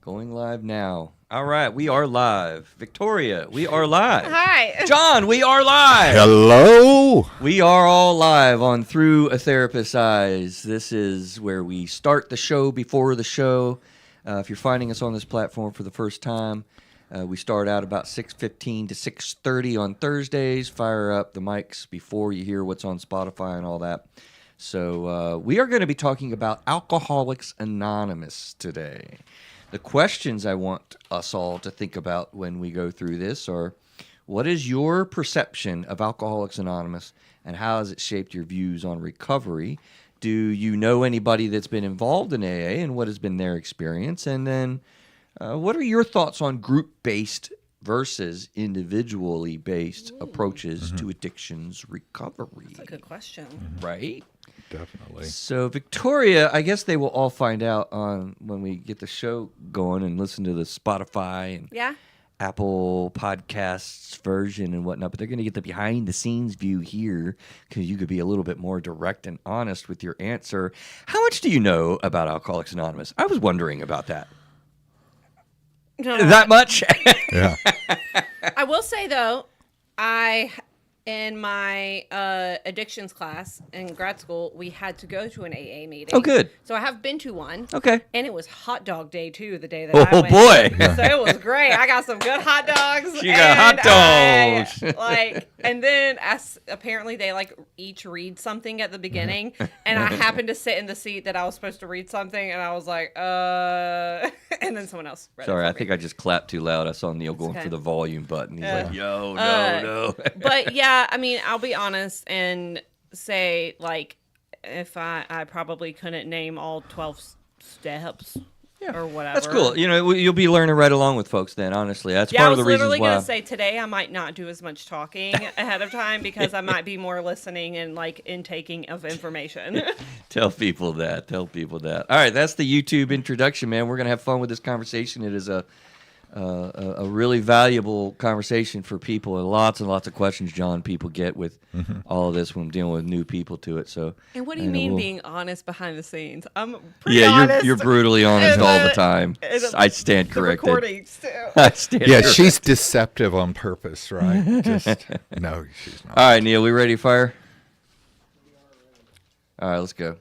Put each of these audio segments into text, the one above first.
Going live now. All right, we are live. Victoria, we are live. Hi. John, we are live. Hello. We are all live on Through a Therapist's Eyes. This is where we start the show before the show. If you're finding us on this platform for the first time, we start out about 6:15 to 6:30 on Thursdays. Fire up the mics before you hear what's on Spotify and all that. So we are going to be talking about Alcoholics Anonymous today. The questions I want us all to think about when we go through this are, what is your perception of Alcoholics Anonymous and how has it shaped your views on recovery? Do you know anybody that's been involved in AA and what has been their experience? And then what are your thoughts on group-based versus individually based approaches to addictions recovery? That's a good question. Right? Definitely. So, Victoria, I guess they will all find out on when we get the show going and listen to the Spotify and Apple Podcasts version and whatnot. But they're going to get the behind-the-scenes view here because you could be a little bit more direct and honest with your answer. How much do you know about Alcoholics Anonymous? I was wondering about that. No, That much? Yeah. I will say, though, in my addictions class in grad school, we had to go to an AA meeting. Oh, good. So I have been to one. Okay. And it was hot dog day, too, the day that I Oh, went. boy. So it was great. I got some good hot dogs. You got hot dogs. And then apparently they, each read something at the beginning. And I happened to sit in the seat that I was supposed to read something. And I was like, and then someone else read Sorry, it I for think me. I just clapped too loud. I saw Neil going okay. for the volume button. He's like, yo, no. But yeah, I mean, I'll be honest and say, if I probably couldn't name all 12 steps or whatever. That's cool. You know, you'll be learning right along with folks then, honestly. That's part of the reasons why. I was literally going to say today I might not do as much talking ahead of time because I might be more listening and, intaking of information. Tell people that. All right, that's the YouTube introduction, man. We're going to have fun with this conversation. It is a really valuable conversation for people, and lots of questions, John, people get with all of this when dealing with new people to it. So, And what do you mean being honest behind the scenes? I'm pretty yeah, honest. you're brutally honest all the time. I stand The corrected. recordings, too. I stand Yeah, corrected. she's deceptive on purpose, right? No, she's not. All right, Neil, we ready to fire? All right, let's go.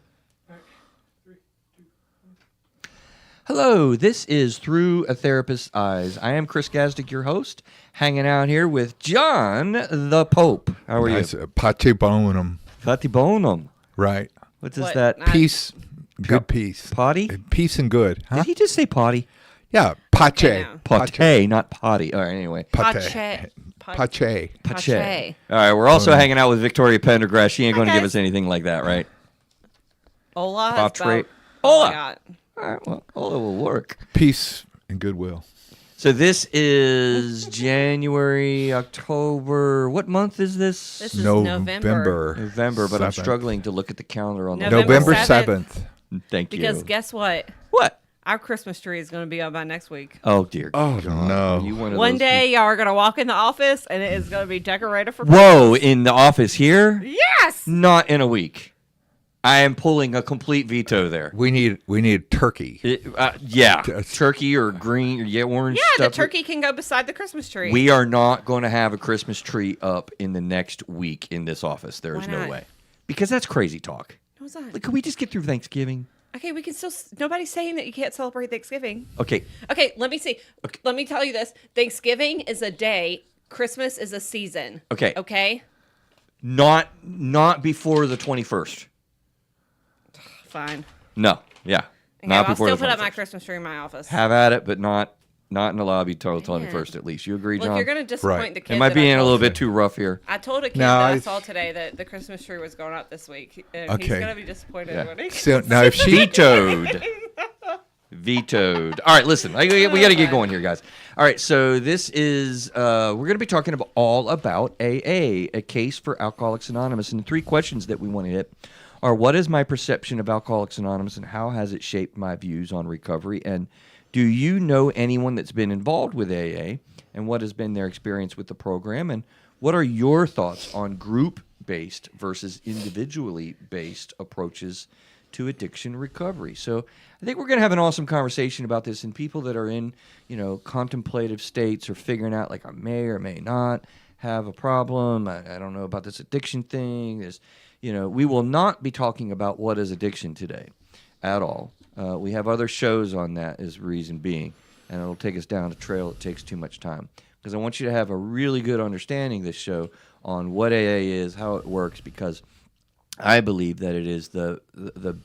Hello, this is Through a Therapist's Eyes. I am Chris Gazdick, your host, hanging out here with John the Pope. How are Nice, you? Pace bonum, Fatti bonum. right? What is What? that? Peace, good peace. Potty? Peace and good. Huh? Did he just say potty? Yeah, pace. Okay, now. Pate, not potty. All right, anyway. Pace. Pace. Pace. Pache. All right, we're also hanging out with Victoria Pendergrass. She ain't going to Okay. give us anything like that, right? Hola. Pop Spelled- trait. Oh, Hola. my God. All right, well, all it will work. Peace and goodwill. So this is January, October. What month is this? This is November. November, but I'm 7th. struggling to look at the calendar on the November November 7th. 7th. Thank you. Because guess what? What? Our Christmas tree is going to be up by next week. Oh dear. Oh, God. no. Are you one of One those day, y'all are going to walk in the office, and it is going to be decorated for people? Whoa! In the office here? Yes! Not in a week. I am pulling a complete veto there. We need turkey. Yeah, That's- turkey or green, orange. Yeah, the stuff. turkey can go beside the Christmas tree. We are not going to have a Christmas tree up in the next week in this office. There is Why no not? way. Because that's crazy talk. No, it's not. Like, can we just get through Thanksgiving? Okay, we can still... Nobody's saying that you can't celebrate Thanksgiving. Okay. Okay, let me see. Let me tell you this. Thanksgiving is a day. Christmas is a season. Okay. Okay? Not before the 21st. Fine. No. Yeah. Okay, Not I'll before still the put up 21st. my Christmas tree in my office. Have at it, but not in the lobby till the 21st at least. You agree, Well, John? if you're going to disappoint Right. the kid... Am I that being a told- little bit too rough here? I told a kid No, that I I- saw today that the Christmas tree was going up this week. And he's Okay. going to be disappointed Yeah. when he So now if she Vetoed. All right, listen. We got to get going here, guys. All right, so this is we're going to be talking all about AA, a case for Alcoholics Anonymous, and the three questions that we want to hit are: what is my perception of Alcoholics Anonymous, and how has it shaped my views on recovery? And do you know anyone that's been involved with AA, and what has been their experience with the program? And what are your thoughts on group-based versus individually based approaches to addiction recovery. So I think we're going to have an awesome conversation about this, and people that are in, contemplative states or figuring out like I may or may not have a problem. I don't know about this addiction thing. We will not be talking about what is addiction today at all. We have other shows on that as reason being, and it'll take us down a trail that takes too much time. Because I want you to have a really good understanding this show on what AA is, how it works, because I believe that it is the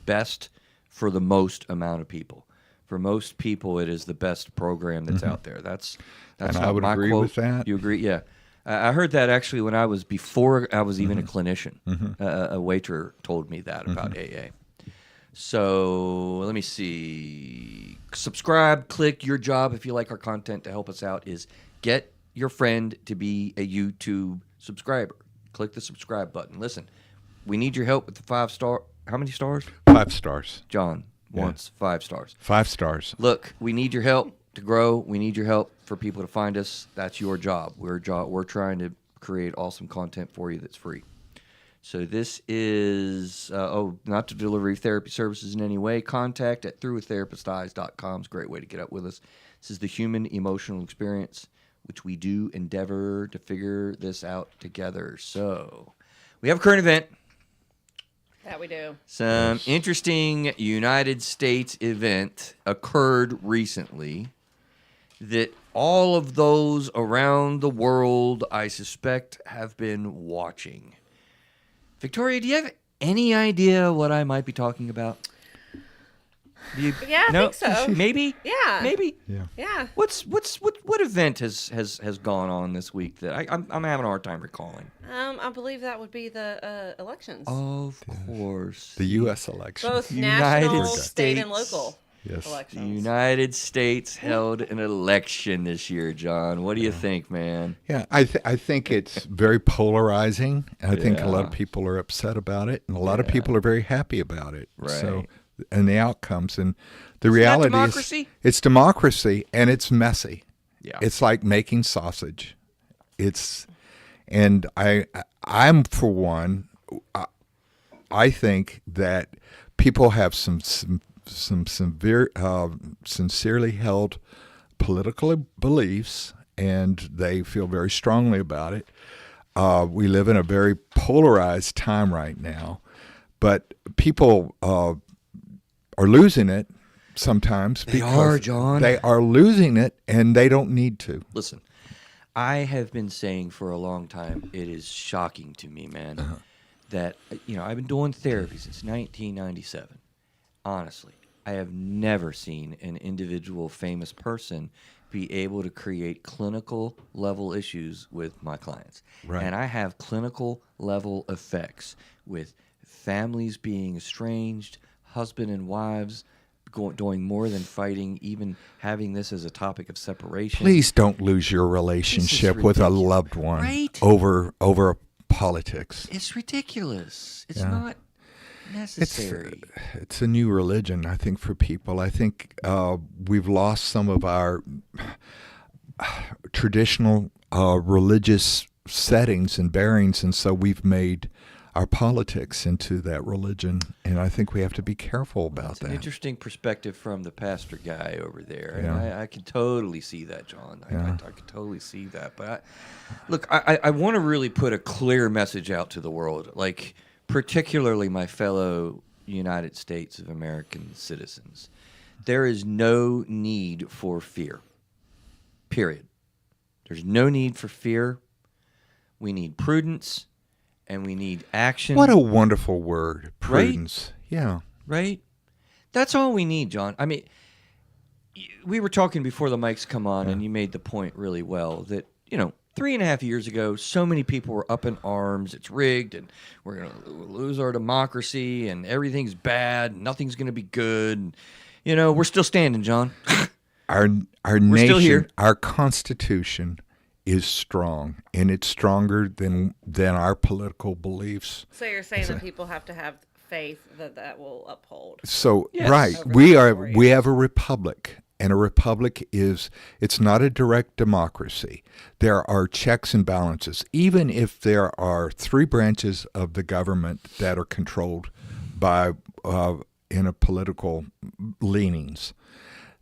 best for the most amount of people. For most people, it is the best program that's out there. That's and not I would my agree quote. with that. You agree? Yeah. I heard that actually when before I was even a clinician. A waiter told me that about AA. So let me see. Subscribe, click. Your job, if you like our content, to help us out is get your friend to be a YouTube subscriber. Click the subscribe button. Listen, we need your help with the 5-star. How many stars? 5 stars. John wants 5 stars. 5 stars. Look, we need your help to grow. We need your help for people to find us. That's your job. We're trying to create awesome content for you that's free. So this is, not to deliver therapy services in any way. Contact at throughwiththerapisteyes.com is a great way to get up with us. This is the human emotional experience, which we do endeavor to figure this out together. So we have a current event. That we do. Some interesting United States event occurred recently that all of those around the world, I suspect, have been watching. Victoria, do you have any idea what I might be talking about? Yeah, I think so. Maybe? Yeah. Maybe? Yeah. What event has gone on this week that I'm having a hard time recalling? I believe that would be the elections. Of course. The U.S. election. Both United national, state, and States. local Yes. The elections. United States held an election this year, John. What do you think, man? Yeah, I think it's very polarizing. I think a lot Yeah. of people are upset about it, and a lot of people are very happy about it. Right. So, and the outcomes, and the Isn't that reality democracy? is, it's democracy, and it's messy. Yeah. It's like making sausage. And I'm for one. I think that people have some severe, sincerely held political beliefs, and they feel very strongly about it. We live in a very polarized time right now, but people are losing it sometimes. They are, John. They are losing it, and they don't need to. Listen, I have been saying for a long time, it is shocking to me, man, that, I've been doing therapy since 1997. Honestly, I have never seen an individual famous person be able to create clinical level issues with my clients. Right. And I have clinical level effects with families being estranged, husband and wives doing more than fighting, even having this as a topic of separation. Please don't lose your relationship with a loved one Right? over politics. It's ridiculous. It's Yeah. not necessary. It's a new religion, I think, for people. I think we've lost some of our traditional religious settings and bearings, and so we've made our politics into that religion, and I think we have to be careful about It's an that. interesting perspective from the pastor guy over there. Yeah. And I can totally see that, John. Yeah. I can totally see that. But I want to really put a clear message out to the world, like particularly my fellow United States of American citizens. There is no need for fear. Period. There's no need for fear. We need prudence. And we need action. What a wonderful word, prudence. Yeah. Right? That's all we need, John. I mean, we were talking before the mics come on, and you made the point really well that, 3.5 years ago, so many people were up in arms. It's rigged, and we're going to lose our democracy, and everything's bad, and nothing's going to be good. And, we're still standing, John. Our We're nation, still here. our Constitution is strong, and it's stronger than our political beliefs. So you're saying that people have to have faith that will uphold. So Yes. right, Over we the are stories. we have a republic, and a republic it's not a direct democracy. There are checks and balances. Even if there are 3 branches of the government that are controlled by in a political leanings.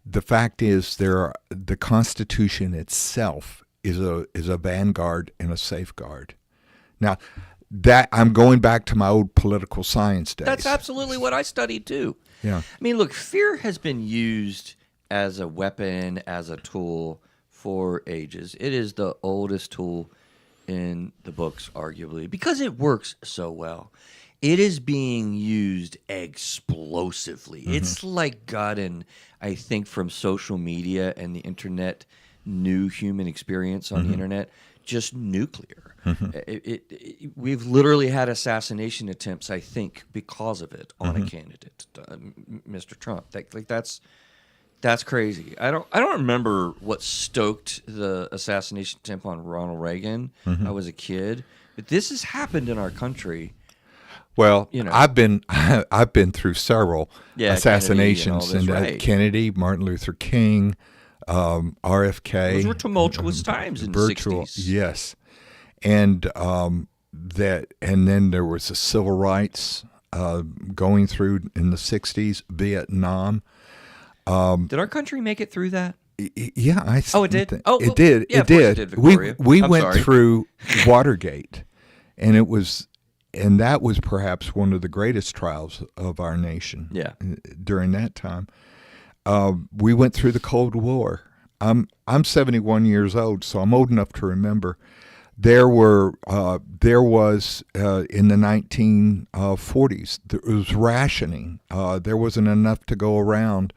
The fact is, the Constitution itself is a vanguard and a safeguard. Now, that I'm going back to my old political science days. That's absolutely what I studied too. Yeah. I mean, look, fear has been used as a weapon, as a tool for ages. It is the oldest tool in the books, arguably, because it works so well. It is being used explosively. It's like gotten, I think, from social media and the internet, new human experience on the internet, just nuclear. We've literally had assassination attempts, I think, because of it on a candidate, Mr. Trump. That's crazy. I don't remember what stoked the assassination attempt on Ronald Reagan. I was a kid, but this has happened in our country. Well, You know. I've been through several assassinations, Kennedy and all this, right. Kennedy, Martin Luther King, RFK. Those were tumultuous times in the virtual, 60s. yes, and and then there was the civil rights going through in the 60s, Vietnam. Did our country make it through that? Yeah, Oh, it did? It Oh, well, did. yeah, It of course it did. did, Victoria. We I'm went sorry. through Watergate, and that was perhaps one of the greatest trials of our nation. Yeah. During that time, we went through the Cold War. I'm 71 years old, so I'm old enough to remember. There was in the 1940s. There was rationing. There wasn't enough to go around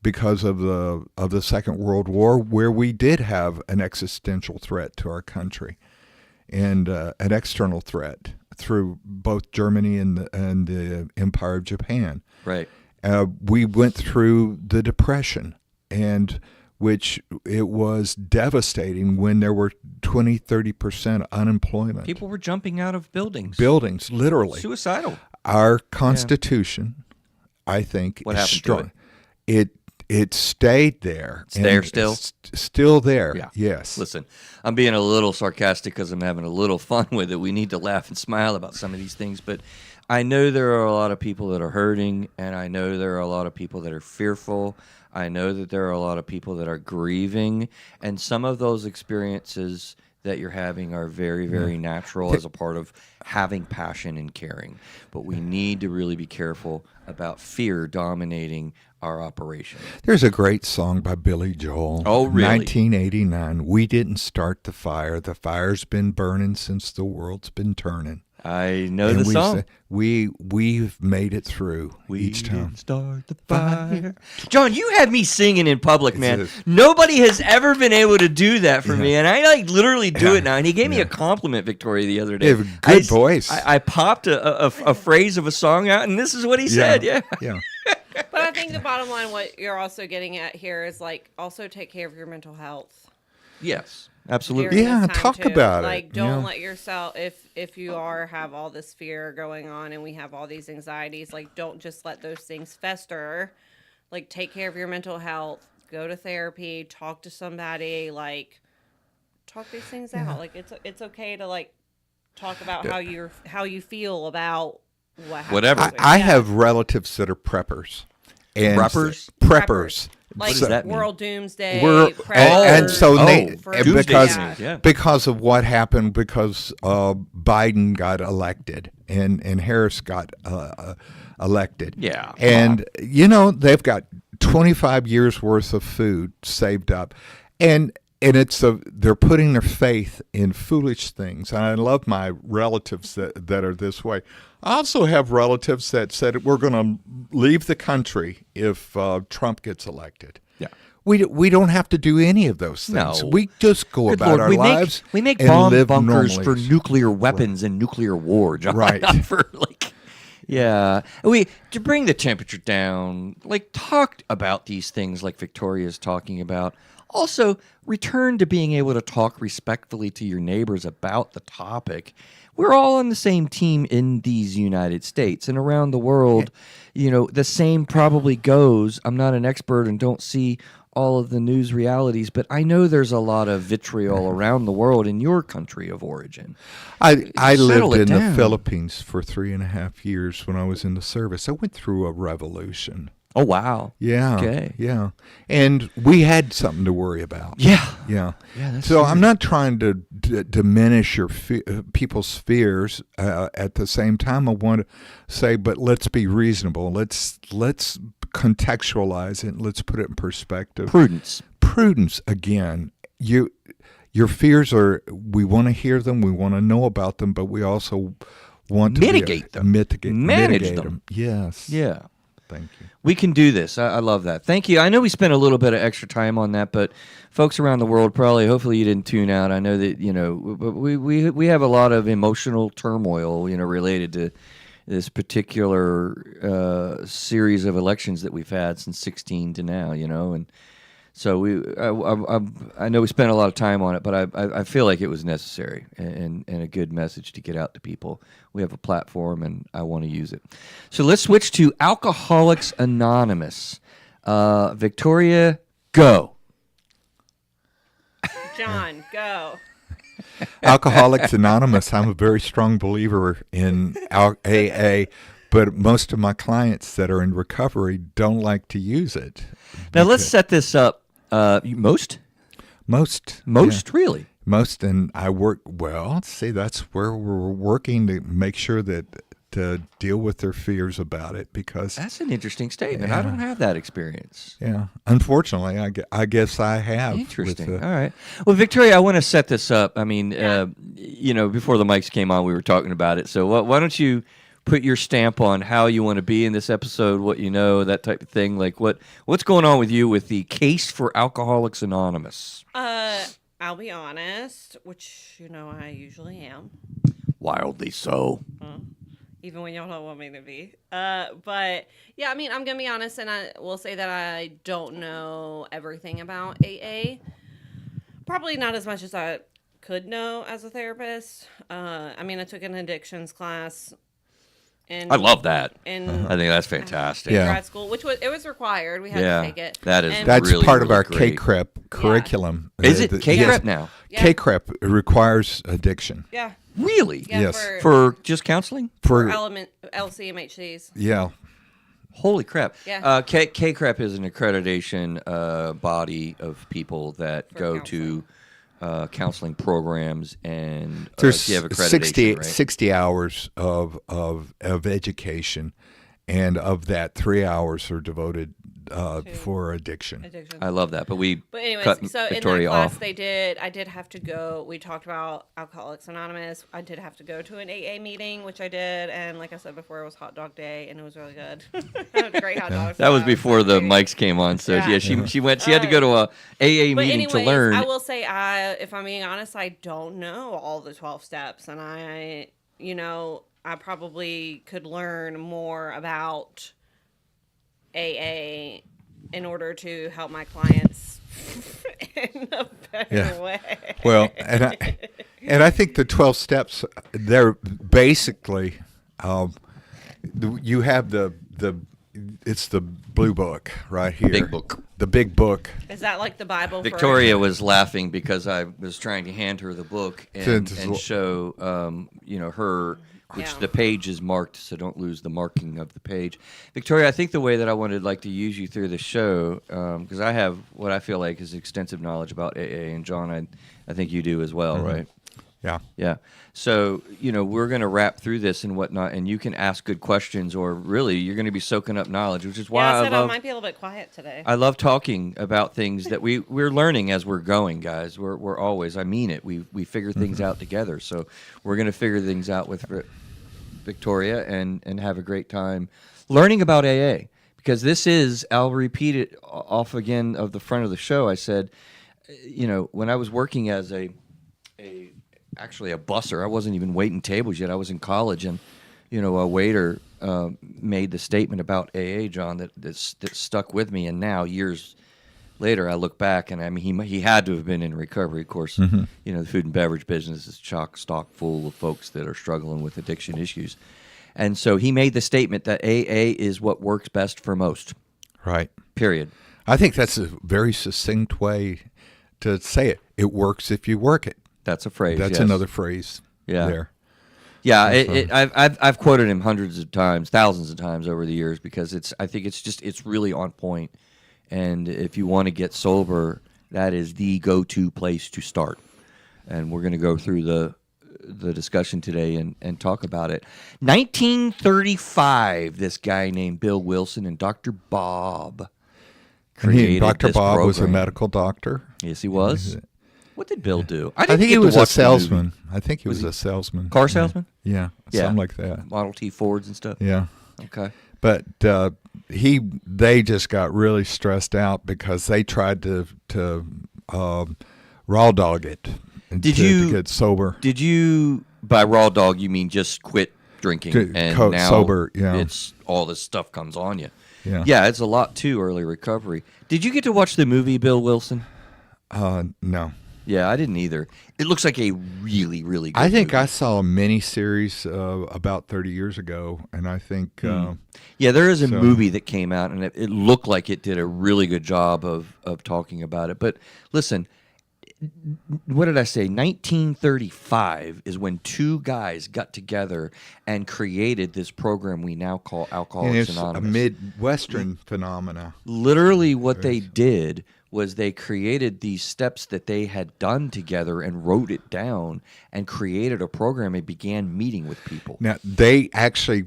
because of the Second World War, where we did have an existential threat to our country, and an external threat through both Germany and the Empire of Japan. Right. We went through the Depression, and which it was devastating when there were 20-30% unemployment. People were jumping out of buildings. Buildings, literally. Suicidal. Our Constitution, I think, What is happened to strong. It stayed there. It's there still? It's still there, Yeah. yes. Listen, I'm being a little sarcastic because I'm having a little fun with it. We need to laugh and smile about some of these things, but I know there are a lot of people that are hurting, and I know there are a lot of people that are fearful. I know that there are a lot of people that are grieving, and some of those experiences that you're having are very, very natural as a part of having passion and caring. But we need to really be careful about fear dominating our operation. There's a great song by Billy Joel. Oh, really? 1989. We didn't start the fire. The fire's been burning since the world's been turning. I know And the song. we've made it through each time. Didn't start the fire. John, you have me singing in public, man. It's Nobody has ever been able to do that for me, and I literally do it now. And he gave me a Yeah. compliment, Victoria, the other day. You have a good voice. I popped a phrase of a song out, and this is what he said. Yeah. Yeah. But I think the bottom line, what you're also getting at here is like also take care of your mental health. Yes. Absolutely. during Yeah, this time, talk too. about it, Like, you don't know? let yourself if you have all this fear going on and we have all these anxieties, like don't just let those things fester. Like, take care of your mental health. Go to therapy. Talk to somebody. Like, talk these things out. Like, it's okay to like talk about how you feel about what happened. Whatever. I have relatives that are preppers. And Preppers? Preppers. Like does that mean? World Doomsday. And so they Doomsday because news, yeah. because of what happened, because Biden got elected and Harris got elected. Yeah. And they've got 25 years worth of food saved up, and they're putting their faith in foolish things. And I love my relatives that are this way. I also have relatives that said we're going to leave the country if Trump gets elected. Yeah. We don't have to do any of those things. No. We just go Good about Lord, our lives. We make and bomb live bunkers normally. for nuclear weapons and nuclear war, John. Right. Not for yeah. To bring the temperature down, talk about these things like Victoria's talking about. Also, return to being able to talk respectfully to your neighbors about the topic. We're all on the same team in these United States and around the world. The same probably goes. I'm not an expert and don't see all of the news realities, but I know there's a lot of vitriol around the world in your country of origin. I Settle lived it in down. the Philippines for 3.5 years when I was in the service. I went through a revolution. Oh, wow. Yeah. Okay. Yeah. And we had something to worry about. Yeah. Yeah. Yeah, that's So I'm serious. not trying to diminish people's fears. At the same time, I want to say, but let's be reasonable. Let's contextualize it. Let's put it in perspective. Prudence again. Your fears are. We want to hear them. We want to know about them, but we also want to Mitigate them. Manage mitigate them. Yes. Yeah. Thank you. We can do this. I love that. Thank you. I know we spent a little bit of extra time on that, but folks around the world hopefully you didn't tune out. I know that, we have a lot of emotional turmoil, related to this particular series of elections that we've had since 16 to now, and so I know we spent a lot of time on it, but I feel like it was necessary and a good message to get out to people. We have a platform, and I want to use it. So let's switch to Alcoholics Anonymous. Victoria, go. John, go. Alcoholics Anonymous. I'm a very strong believer in AA, but most of my clients that are in recovery don't like to use it. Now let's set this up. Most, yeah. really. Most, and I work well. Let's see, that's where we're working to make sure that to deal with their fears about it, because That's an interesting statement. Yeah. I don't have that experience. yeah, unfortunately, I guess I have. Interesting. with All right. Well, Victoria, I want to set this up. I mean, before the mics came on, we were talking about it. So why don't you put your stamp on how you want to be in this episode, what you know, that type of thing. Like what's going on with you with the case for Alcoholics Anonymous? I'll be honest, which I usually am, Wildly so. even when y'all don't want me to be. But yeah, I'm gonna be honest, and I will say that I don't know everything about AA. Probably not as much as I could know as a therapist. I took an addictions class. I love that. And I think that's fantastic. Yeah. grad school, which was required. We had to take it. That is And- That's really, part of really our great. KCREP curriculum. Is it KCREP Yes. now? Yeah. KCREP requires addiction. Yeah. Really? Yeah, Yes. For just counseling? for element LCMHCs. Yeah. Holy crap. Yeah. KCREP is an accreditation body of people that For go counseling. to counseling programs, and There's you have accreditation, 60, right? 60 hours of education, and of that, 3 hours are devoted for addiction. I love that, but we But anyways, cut so Victoria in that class off. I did have to go. We talked about Alcoholics Anonymous. I did have to go to an AA meeting, which I did, and like I said before, it was hot dog day, and it was really good. I had great hot dogs. That was so before the happy. mics came on, so Yeah. yeah, she went. She had to go to a AA But meeting anyways, to learn. I will say, if I'm being honest, I don't know all the 12 steps, and I probably could learn more about AA in order to help my clients in a better Yeah. way. Well, and I think the 12 steps, they're basically, you have it's the blue book right here. Big book. The big book. Is that like the Bible? Victoria was laughing because I was trying to hand her the book and show, her, which Yeah. the page is marked, so don't lose the marking of the page. Victoria, I think the way that I wanted like to use you through the show, because I have what I feel like is extensive knowledge about AA, and John, I think you do as well, right? Yeah. Yeah. So, we're going to wrap through this and whatnot, and you can ask good questions, or really, you're going to be soaking up knowledge, which is why Yeah, I said I love. might be a little bit quiet today. I love talking about things that we're learning as we're going, guys. We're always, I mean it. We figure things out together. So we're going to figure things out with Victoria and have a great time learning about AA, because this is, I'll repeat it off again of the front of the show. I said, when I was working as actually a busser, I wasn't even waiting tables yet. I was in college, and a waiter made the statement about AA, John, that stuck with me. And now, years later, I look back, and he had to have been in recovery. Of course, the food and beverage business is stock full of folks that are struggling with addiction issues. And so he made the statement that AA is what works best for most. Right. Period. I think that's a very succinct way to say it. It works if you work it. That's a phrase. That's yes. another phrase. Yeah. There. Yeah, I've quoted him hundreds of times, thousands of times over the years because I think it's really on point. And if you want to get sober, that is the go-to place to start. And we're going to go through the discussion today and talk about it. 1935, this guy named Bill Wilson and Dr. Bob created Dr. this Bob was a program. medical doctor. Yes, he was. What did Bill do? I didn't think get he to was a watch the movie. salesman. I think he was a salesman. Car salesman? Yeah, Yeah. something like that. Model T Fords and stuff? Yeah. Okay. But they just got really stressed out because they tried to raw dog it to get sober. Did you, by raw dog, you mean just quit drinking and now sober, yeah. it's all this stuff comes on you? Yeah. It's a lot to early recovery. Did you get to watch the movie Bill Wilson? No. Yeah, I didn't either. It looks like a really, really good I think movie. I saw a mini series about 30 years ago, and I think Yeah, there is a So- movie that came out, and it looked like it did a really good job of talking about it. But listen, what did I say? 1935 is when two guys got together and created this program we now call and Alcoholics it's a Anonymous. Midwestern phenomena. Literally what they did was they created these steps that they had done together and wrote it down and created a program and began meeting with people. Now, they actually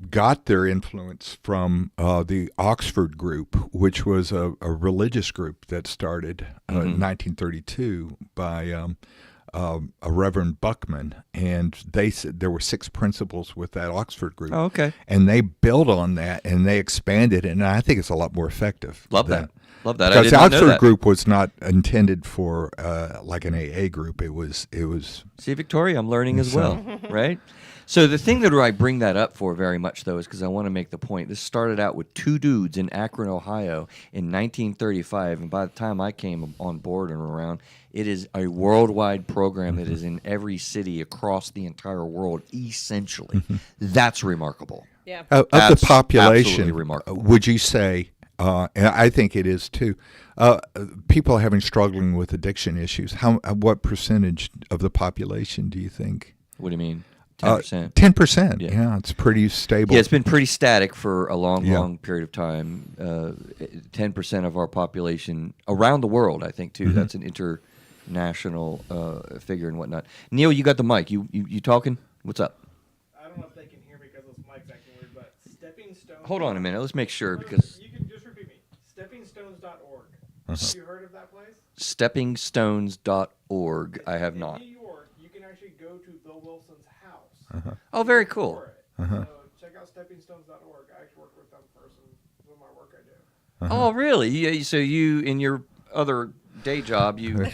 got their influence from the Oxford group, which was a religious group that started in 1932 by a Reverend Buckman. And they said there were 6 principles with that Oxford group. Oh, okay. And they built on that and they expanded it. And I think it's a lot more effective. Love that. Love that. I Because did the not know Oxford that. group was not intended for like an AA group. It was See, Victoria, I'm learning as well, right? So the thing that I bring that up for very much, though, is because I want to make the point. This started out with 2 dudes in Akron, Ohio in 1935, and by the time I came on board and around, it is a worldwide program that is in every city across the entire world, essentially. That's remarkable. Yeah. of the Absolutely population. remarkable. Would you say? And I think it is too. People struggling with addiction issues. What percentage of the population do you think? What do you mean? 10%? 10%. Yeah. Yeah, it's pretty stable. Yeah, it's been pretty static for a long, Yeah. long period of time. 10% of our population around the world, I think, too. Mm-hmm. That's an international figure and whatnot. Neil, you got the mic. You talking? What's up? I don't know if they can hear me because this mic's acting weird, but Stepping Stones. Hold on a minute. Let's make sure because You can just repeat me. SteppingStones.org. Uh-huh. Have you heard of that place? steppingstones.org. I have not. In New York, you can actually go to Bill Wilson's house. Oh, very cool. For it. So check out SteppingStones.org. I actually work with them for some of my work I do. Oh, really? So you, in your other day job, you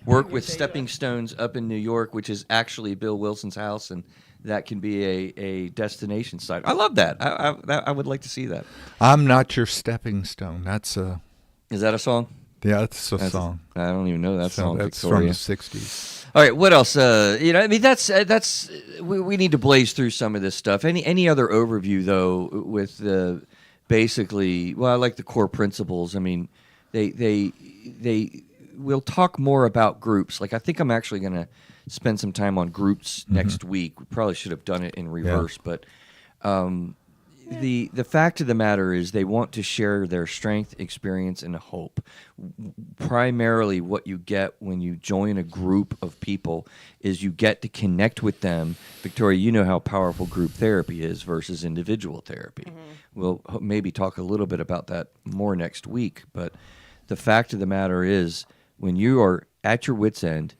work with Stepping Stones up in New York, which is actually Bill Wilson's house, and that can be a destination site. I love that. I would like to see that. I'm not your stepping stone. That's a Is that a song? that's a That's- song. I don't even know that So song, that's Victoria. from the 60s. All right, what else? I mean, that's we need to blaze through some of this stuff. Any other overview though with the basically? Well, I like the core principles. I mean, they we'll talk more about groups. Like I think I'm actually going to spend some time on groups next week. We probably should have done it in reverse, but the fact of the matter is they want to share their strength, experience, and hope. Primarily what you get when you join a group of people is you get to connect with them. Victoria, you know how powerful group therapy is versus individual therapy. We'll maybe talk a little bit about that more next week, but the fact of the matter is when you are at your wit's end,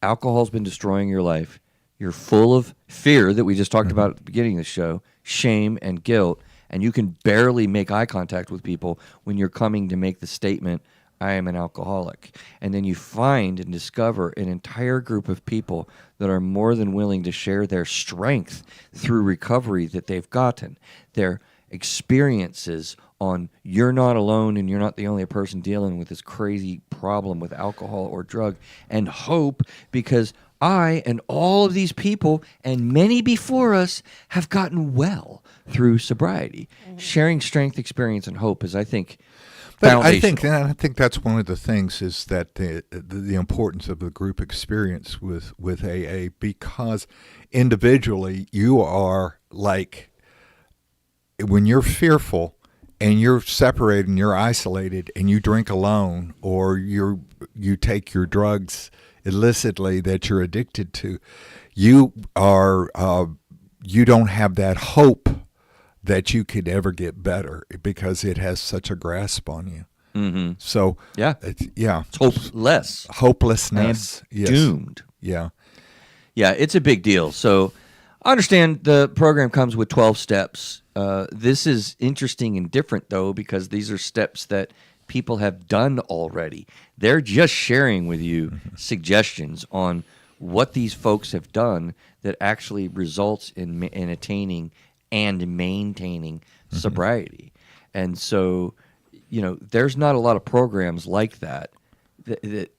alcohol's been destroying your life, you're full of fear that we just talked about at the beginning of the show, shame and guilt, and you can barely make eye contact with people when you're coming to make the statement, I am an alcoholic. And then you find and discover an entire group of people that are more than willing to share their strength through recovery that they've gotten, their experiences on you're not alone and you're not the only person dealing with this crazy problem with alcohol or drug, and hope because I and all of these people and many before us have gotten well through sobriety. Sharing strength, experience, and hope is, I think, But foundational. I think that's one of the things is that the importance of the group experience with AA, because individually you are like, when you're fearful and you're separated and you're isolated and you drink alone, or you take your drugs illicitly that you're addicted to, you are you don't have that hope that you could ever get better because it has such a grasp on you. Mm-hmm. So Yeah. it's Hopeless. hopelessness. Yes. Doomed. Yeah. Yeah, it's a big deal. So I understand the program comes with 12 steps. This is interesting and different, though, because these are steps that people have done already. They're just sharing with you suggestions on what these folks have done that actually results in attaining and maintaining sobriety. And so, there's not a lot of programs like that that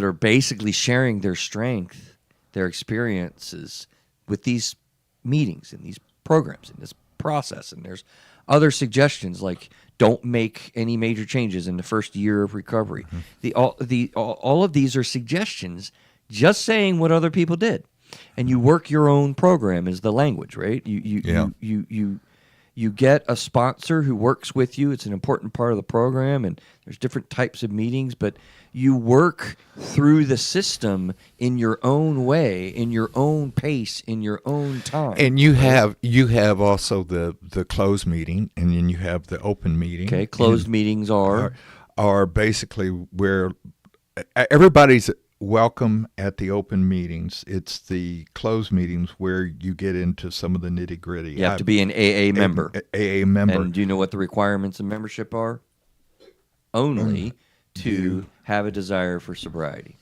are basically sharing their strength, their experiences with these meetings and these programs and this process. And there's other suggestions like don't make any major changes in the first year of recovery. All of these are suggestions, just saying what other people did. And you work your own program is the language, right? You get a sponsor who works with you. It's an important part of the program, and there's different types of meetings, but you work through the system in your own way, in your own pace, in your own time. And you have also the closed meeting, and then you have the open meeting. Okay, closed meetings are basically where everybody's welcome at the open meetings. It's the closed meetings where you get into some of the nitty gritty. You have to be an AA member. AA member. And do you know what the requirements of membership are? Only to have a desire for sobriety.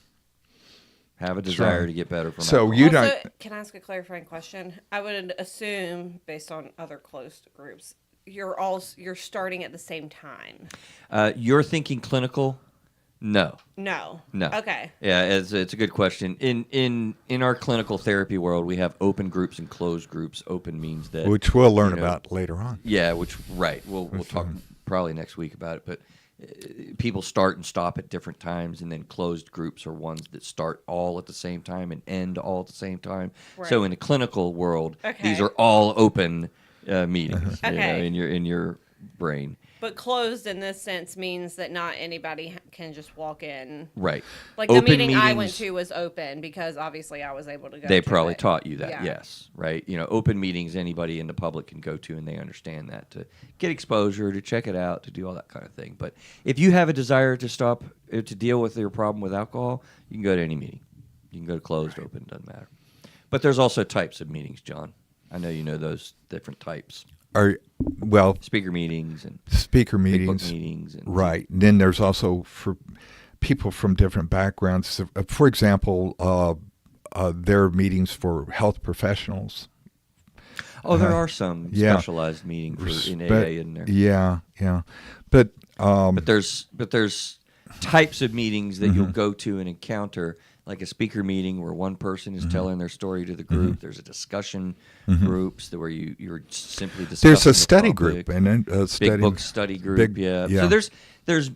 Have a desire to get better from So alcohol. you Also, don't. can I ask a clarifying question? I would assume, based on other closed groups, you're starting at the same time. You're thinking clinical? No. No. Okay. Yeah, it's a good question. In our clinical therapy world, we have open groups and closed groups. Open means that, Which we'll learn about later on. Yeah, right. We'll talk probably next week about it. But people start and stop at different times, and then closed groups are ones that start all at the same time and end all at the same time. Right. So in the clinical world, Okay. these are all open meetings. Okay. In your brain. But closed in this sense means that not anybody can just walk in. Right. Like Open the meeting I meetings- went to was open because obviously I was able to go. They to probably it. taught you that, Yeah. yes, right? Open meetings anybody in the public can go to, and they understand that to get exposure, to check it out, to do all that kind of thing. But if you have a desire to stop, to deal with your problem with alcohol, you can go to any meeting. You can go to closed, open, doesn't matter. But there's also types of meetings, John. I know you know those different types. Speaker meetings and Speaker big book meetings. meetings. And Right. And then there's also for people from different backgrounds. For example, there are meetings for health professionals. Oh, there are some yeah. specialized meetings in AA But- in there. Yeah, yeah. But But there's types of meetings that you'll go to and encounter, like a speaker meeting where one person is telling their story to the group. There's a discussion groups that where you're simply discussing. there's a the study topic. group and then a Big study book study group. big- yeah. yeah. So there's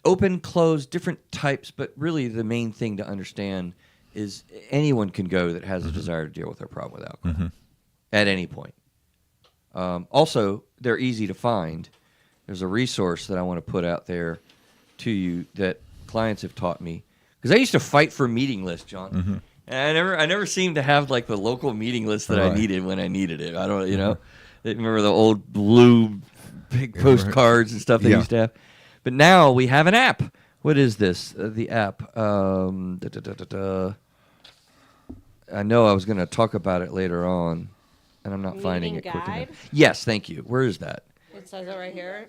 open, closed, different types, but really the main thing to understand is anyone can go that has a desire to deal with their problem with alcohol at any point. Also, they're easy to find. There's a resource that I want to put out there to you that clients have taught me, because I used to fight for meeting lists, John. And I never seemed to have like the local meeting list that I Right. needed when I needed it. I don't, remember the old blue big postcards and stuff they Yeah. used to have. But now we have an app. What is this? The app. I know I was going to talk about it later on, and I'm not finding it Meeting quick guide? enough. Yes, thank you. Where is that? It says it right here.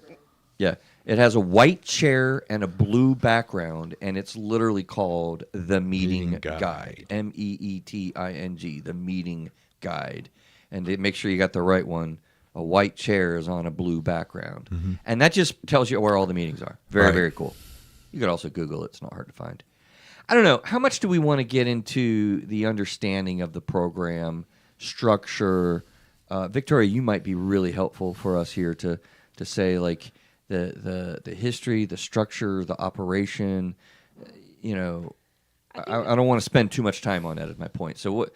Yeah. It has a white chair and a blue background, and it's literally called The Meeting Meeting Guide. Guide. MEETING, The Meeting Guide. And make sure you got the right one. A white chair is on a blue background. And that just tells you where all the meetings are. Very, Right. very cool. You could also Google it. It's not hard to find. I don't know. How much do we want to get into the understanding of the program, structure? Victoria, you might be really helpful for us here to say, like, the history, the structure, the operation. You know, I don't want to spend too much time on that. Is my point. So what?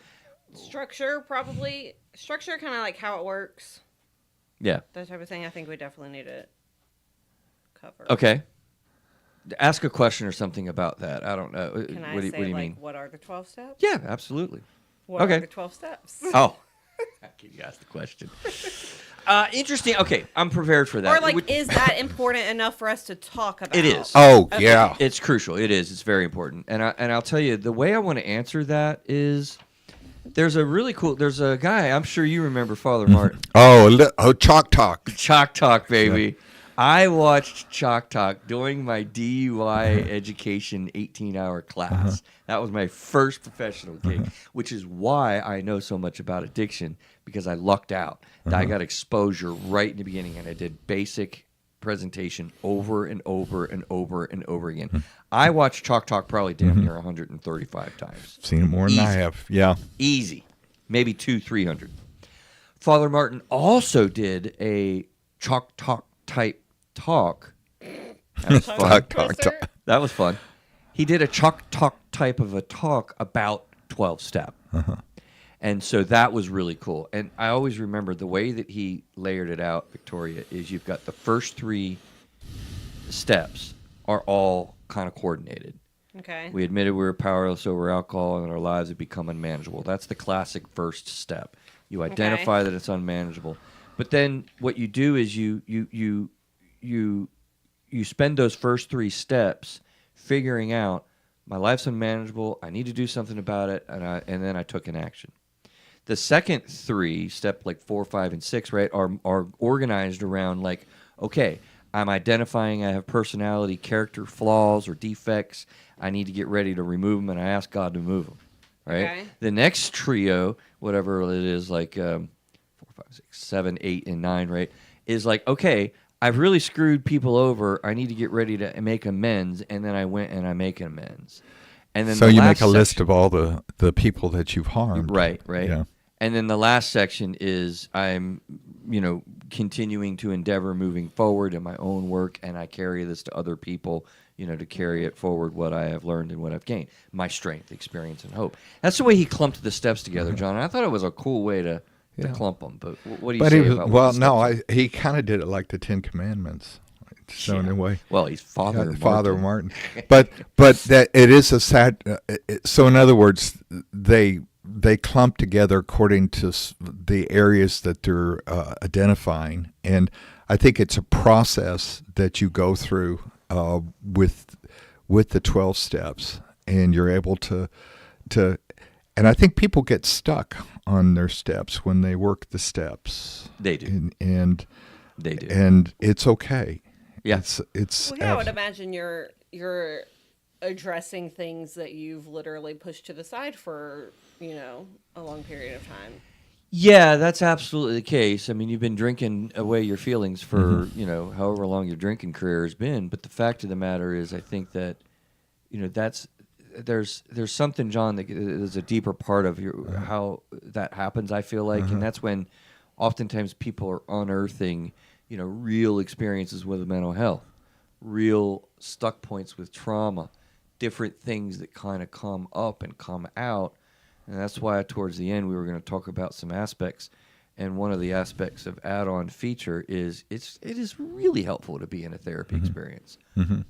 Structure, probably. Structure, kind of like how it works. Yeah. That type of thing. I think we definitely need to cover. Okay. Ask a question or something about that. I don't know. Can I what do say, you like, mean? what are the 12 steps? Yeah, absolutely. What Okay. are the 12 steps? Oh, you asked the question. Interesting. Okay, I'm prepared for that. Or, like, is that important enough for us to talk about? It is. Oh, Okay. yeah. It's crucial. It is. It's very important. And I'll tell you, the way I want to answer that is there's a guy, I'm sure you remember Father Martin. Chalk Talk. Chalk Talk, baby. I watched Chalk Talk during my DUI education 18-hour class. That was my first professional gig, which is why I know so much about addiction, because I lucked out. I got exposure right in the beginning, and I did basic presentation over and over and over and over again. I watched Chalk Talk probably damn near 135 times. Seen it more than I Easy. have. Yeah. Easy. Maybe 200-300. Father Martin also did a Chalk Talk type talk. That was fun. Talk. That was fun. He did a Chalk Talk type of a talk about 12-step. And so that was really cool. And I always remember the way that he layered it out, Victoria, is you've got the first 3 steps are all kind of coordinated. Okay. We admitted we were powerless over alcohol and our lives had become unmanageable. That's the classic first step. You identify that it's unmanageable. But then what you do is you spend those first 3 steps figuring out my life's unmanageable, I need to do something about it, and then I took an action. The second 3, step like 4, 5, and 6, right, are organized around like, okay, I'm identifying I have personality, character flaws, or defects. I need to get ready to remove them, and I ask God to move them, right? Okay. The next trio, whatever it is, like 4, 5, 6, 7, 8, and 9, right, is like, okay, I've really screwed people over. I need to get ready to make amends, and then I went and I make amends. And then So the you last make a list section- of all the people that you've harmed. Right. Yeah. And then the last section is I'm, continuing to endeavor moving forward in my own work, and I carry this to other people, to carry it forward what I have learned and what I've gained, my strength, experience, and hope. That's the way he clumped the steps together, John. And I thought it was a cool way to clump them. But what do you But say he, about well, what the no, steps are? he kind of did it like the 10 Commandments. So in a way. Well, he's Father Martin. But that it is a sad. So in other words, they clump together according to the areas that they're identifying, and I think it's a process that you go through with the 12 steps, and you're able to. And I think people get stuck on their steps when they work the steps. They do. And They do. And it's okay. Yeah. It's Well, yeah, I would imagine you're addressing things that you've literally pushed to the side for, a long period of time. Yeah, that's absolutely the case. I mean, you've been drinking away your feelings for, however long your drinking career has been. But the fact of the matter is, I think that, there's something, John, that is a deeper part of how that happens, I feel like. And that's when oftentimes people are unearthing, real experiences with mental health, real stuck points with trauma, different things that kind of come up and come out. And that's why towards the end we were going to talk about some aspects. And one of the aspects of add-on feature is it is really helpful to be in a therapy experience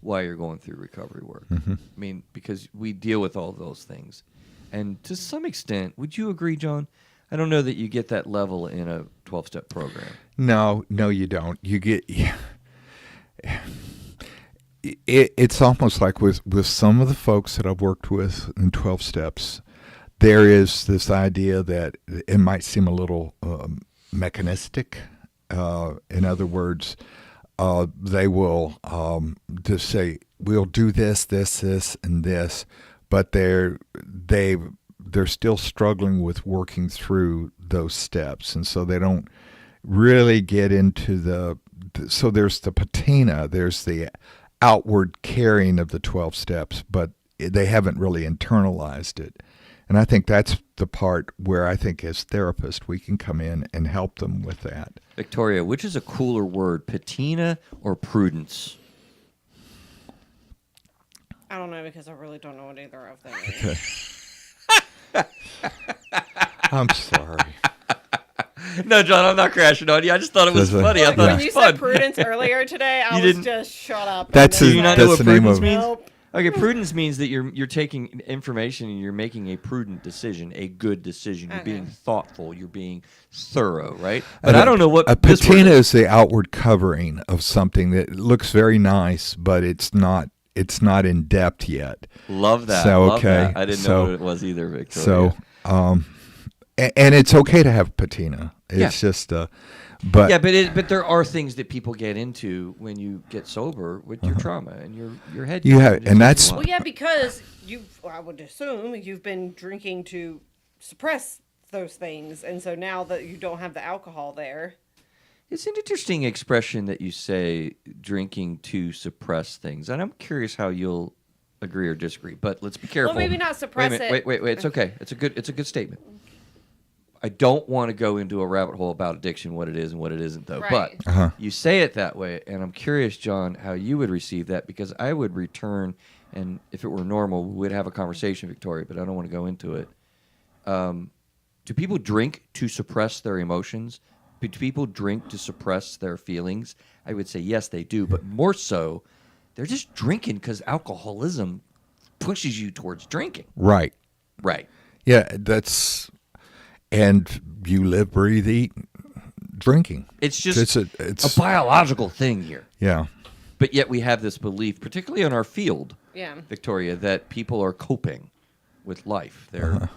while you're going through recovery work. I mean, because we deal with all those things. And to some extent, would you agree, John? I don't know that you get that level in a 12-step program. No, you don't. You get it's almost like with some of the folks that I've worked with in 12 steps, there is this idea that it might seem a little mechanistic. In other words, they will just say, we'll do this, and this, but they're still struggling with working through those steps, and so they don't really get into so there's the patina, there's the outward carrying of the 12 steps, but they haven't really internalized it. And I think that's the part where I think as therapists we can come in and help them with that. Victoria, which is a cooler word, patina or prudence? I don't know because I really don't know what either of them is. I'm sorry. No, John, I'm not crashing on you. I just thought it was That's funny. I Look, thought when it you was said fun. prudence earlier today, I You was didn't- just shut up. That's and his- Do you then not know that's what the name prudence of- means? Nope. Okay, prudence means that you're taking information and you're making a prudent decision, a good decision. You're being thoughtful. You're being thorough, right? But I don't know what a this word patina is. is the outward covering of something that looks very nice, but it's not in depth yet. Love that. So, Love okay, that. I didn't so- know what it was either, Victoria. So, and it's okay to have patina. It's Yeah. just, but Yeah, but there are things that people get into when you get sober with your trauma and your head. You have- changes and a that's- lot. Well, yeah, because I would assume you've been drinking to suppress those things, and so now that you don't have the alcohol there, It's an interesting expression that you say, drinking to suppress things, and I'm curious how you'll agree or disagree. But let's be careful. maybe not suppress wait a minute, it. Wait. It's okay. It's a good statement. I don't want to go into a rabbit hole about addiction, what it is and what it isn't, though. Right. But you say it that way, and I'm curious, John, how you would receive that, because I would return, and if it were normal, we'd have a conversation, Victoria, but I don't want to go into it. Do people drink to suppress their emotions? Do people drink to suppress their feelings? I would say yes, they do, but more so, they're just drinking because alcoholism pushes you towards drinking. right. Right. Yeah, and you live, breathe, eat, drinking. It's just it's a biological thing here. yeah. But yet we have this belief, particularly in our field, yeah. Victoria, that people are coping with life. They're,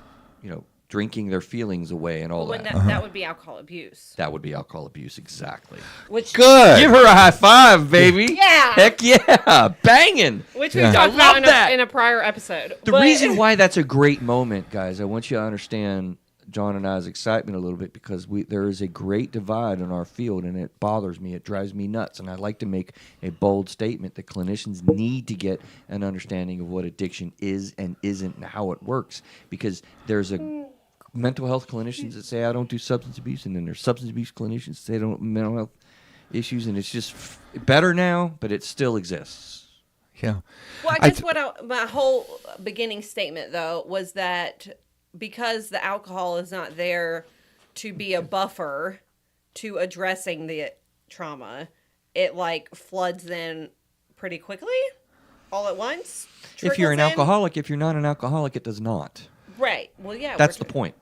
drinking their feelings away and all Well, that. that would be alcohol abuse. That would be alcohol abuse, exactly. Which Good. Give her a high five, baby. Yeah. Heck yeah. Banging. Which Yeah. we talked I love about that. in a prior episode. The But- reason why that's a great moment, guys, I want you to understand John and I's excitement a little bit, because there is a great divide in our field, and it bothers me. It drives me nuts. And I'd like to make a bold statement that clinicians need to get an understanding of what addiction is and isn't and how it works, because there's a mental health clinicians that say I don't do substance abuse, and then there's substance abuse clinicians that say I don't mental health issues, and it's just better now, but it still exists. Yeah. Well, I guess my whole beginning statement, though, was that because the alcohol is not there to be a buffer to addressing the trauma, it like floods in pretty quickly, all at once. If you're an trickles in. alcoholic, if you're not an alcoholic, it does not. Right. Well, yeah. That's the point.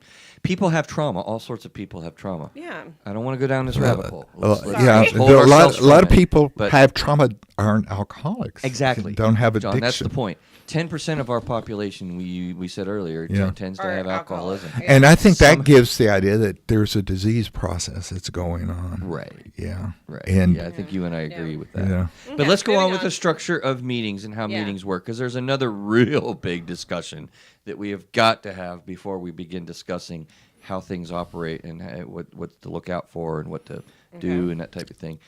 People have trauma. All sorts of people have trauma. Yeah. I don't want to go down this rabbit hole. Yeah, hold a ourselves lot from of it. people But- have trauma, aren't alcoholics. Exactly. Don't have John, addiction. that's the point. 10% of our population, we said earlier, Yeah. tends to Are have alcoholic. alcoholism. And I think that Some- gives the idea that there's a disease process that's going on. Right. Yeah. Right. And yeah, I think you and I agree with that. yeah. But Okay, let's go on moving with on. the structure of meetings and how Yeah. meetings work, because there's another real big discussion that we have got to have before we begin discussing how things operate and what to look out for and what to do and that type of thing.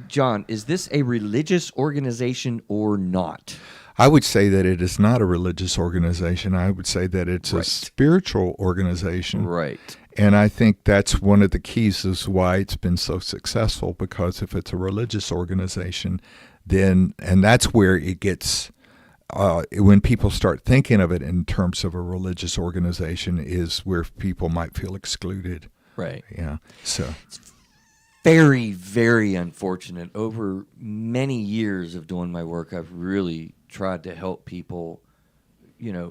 John, is this a religious organization or not? I would say that it is not a religious organization. I would say that it's Right. a spiritual organization. Right. And I think that's one of the keys is why it's been so successful, because if it's a religious organization, then, and that's where it gets, when people start thinking of it in terms of a religious organization, is where people might feel excluded. Right. Yeah. So, Very, very unfortunate. Over many years of doing my work, I've really tried to help people,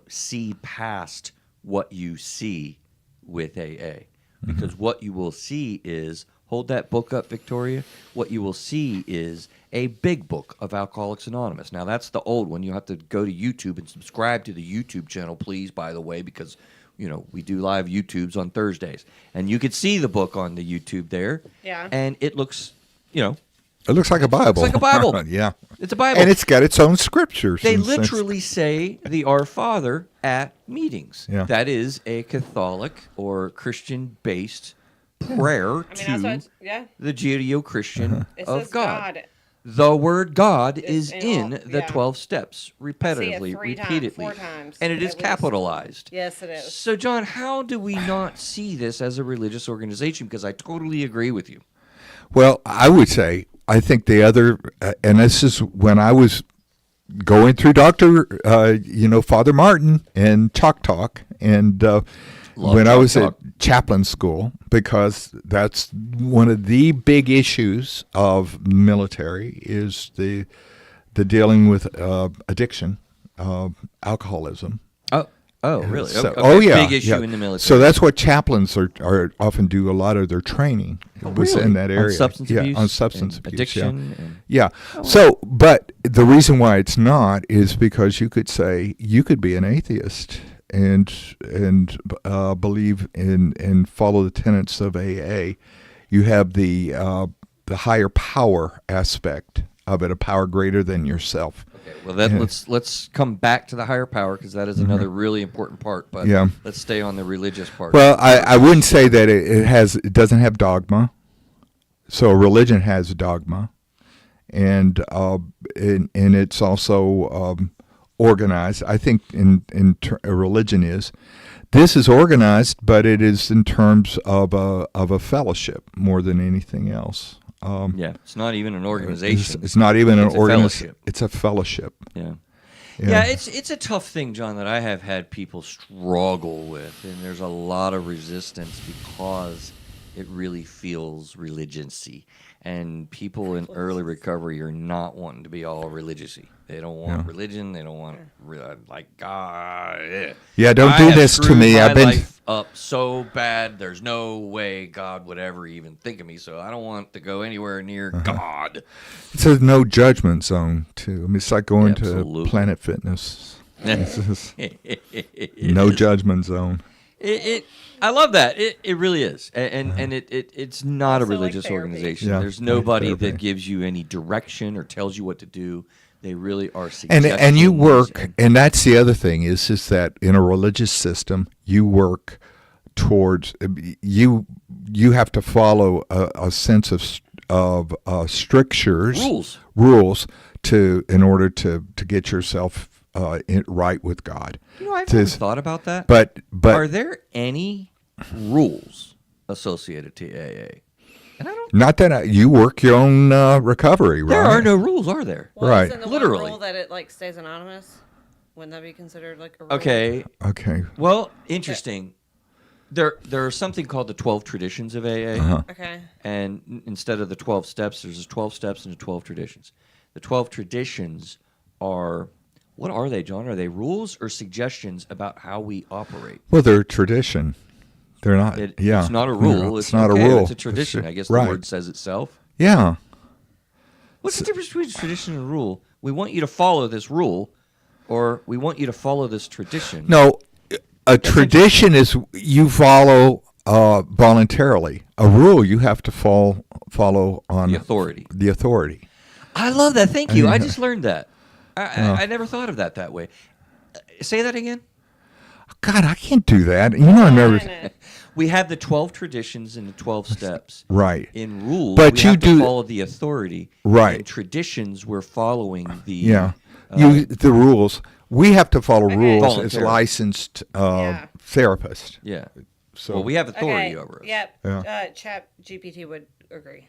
see past what you see with AA. Because what you will see is, hold that book up, Victoria, what you will see is a big book of Alcoholics Anonymous. Now, that's the old one. You have to go to YouTube and subscribe to the YouTube channel, please, by the way, because we do live YouTubes on Thursdays. And you could see the book on the YouTube there. Yeah. And it looks, it looks like a Bible. like a Bible. Yeah. it's a Bible. And it's got its own scriptures. They and things. literally say the Our Father at meetings. Yeah. That is a Catholic or Christian-based prayer I mean, that's what to it's, yeah. the Judeo-Christian It of says God. God. the word God is in in all- the yeah. 12 steps I see it repetitively, 3 times, repeatedly. 4 times, And it is at least. capitalized. Yes, it is. So, John, how do we not see this as a religious organization? Because I totally agree with you. Well, I would say, I think the other, and this is when I was going through Father Martin and Chalk Talk, and when I Chalk was Talk. at chaplain school, because that's one of the big issues of military is the dealing with addiction, alcoholism. Oh, really? So, Okay. oh yeah, Big issue yeah. in the military. So that's what chaplains are often do a lot of their training was really? in that area. On substance yeah, abuse on substance and abuse, addiction yeah. and- Yeah. So, but the reason why it's not is because you could say you could be an atheist and believe in and follow the tenets of AA. You have the higher power aspect of it, a power greater than yourself. Okay, well, let's come back to the higher power because that is another really important part. But Yeah. let's stay on the religious part. Well, I wouldn't say that it doesn't have dogma. So a religion has dogma, and it's also organized. I think a religion is. This is organized, but it is in terms of a fellowship more than anything else. Yeah, it's not even an organization. It's not even It's an a organization. fellowship. It's a fellowship. Yeah. Yeah. Yeah, it's a tough thing, John, that I have had people struggle with, and there's a lot of resistance because it really feels religious-y. And people in early recovery are not wanting to be all religious-y. They don't want religion. They don't want like God. Yeah, don't I do have this to screwed me. my I've been life up so bad. There's no way God would ever even think of me. So I don't want to go anywhere near God. It's a no judgment zone too. I mean, it's like going Absolutely. to Planet Fitness. It's It no is. judgment zone. I love that. It really is, and it's not a Also like religious therapy. organization. Yeah, There's like nobody therapy. that gives you any direction or tells you what to do. They really are suggestions. And you work, and that's the other thing is that in a religious system you work towards you have to follow a sense of strictures rules in order to get yourself right with God. You know, I've never thought about that. But are there any rules associated to AA? And I don't. not that you work your own recovery, right? There are no rules, are there? Well, Right. isn't the Literally. one rule that it like stays anonymous? Wouldn't that be considered like a rule? Okay. Okay. Well, interesting. There are something called the 12 traditions of AA. Uh-huh. Okay. And instead of the 12 steps, there's 12 steps and the 12 traditions. The 12 traditions are, what are they, John? Are they rules or suggestions about how we operate? Well, they're tradition. They're not. It's not a rule. It's not a okay, rule. It's a tradition. I guess the right. word says itself. Yeah. What's the difference between tradition and rule? We want you to follow this rule, or we want you to follow this tradition. No, a tradition is you follow voluntarily. A rule you have to follow on The authority. The authority. I love that. Thank you. I just learned that. I never thought of that way. Say that again. God, I can't do that. You know, I never. We have the 12 traditions and the 12 steps. Right. In rules, But we you have to do- follow the authority. Right. In traditions, we're following the Yeah. The rules. We have to follow rules as Voluntarily. licensed Yeah. therapists. Yeah. So Well, we have authority Okay. over us. Yep. Yeah. Chat GPT would agree.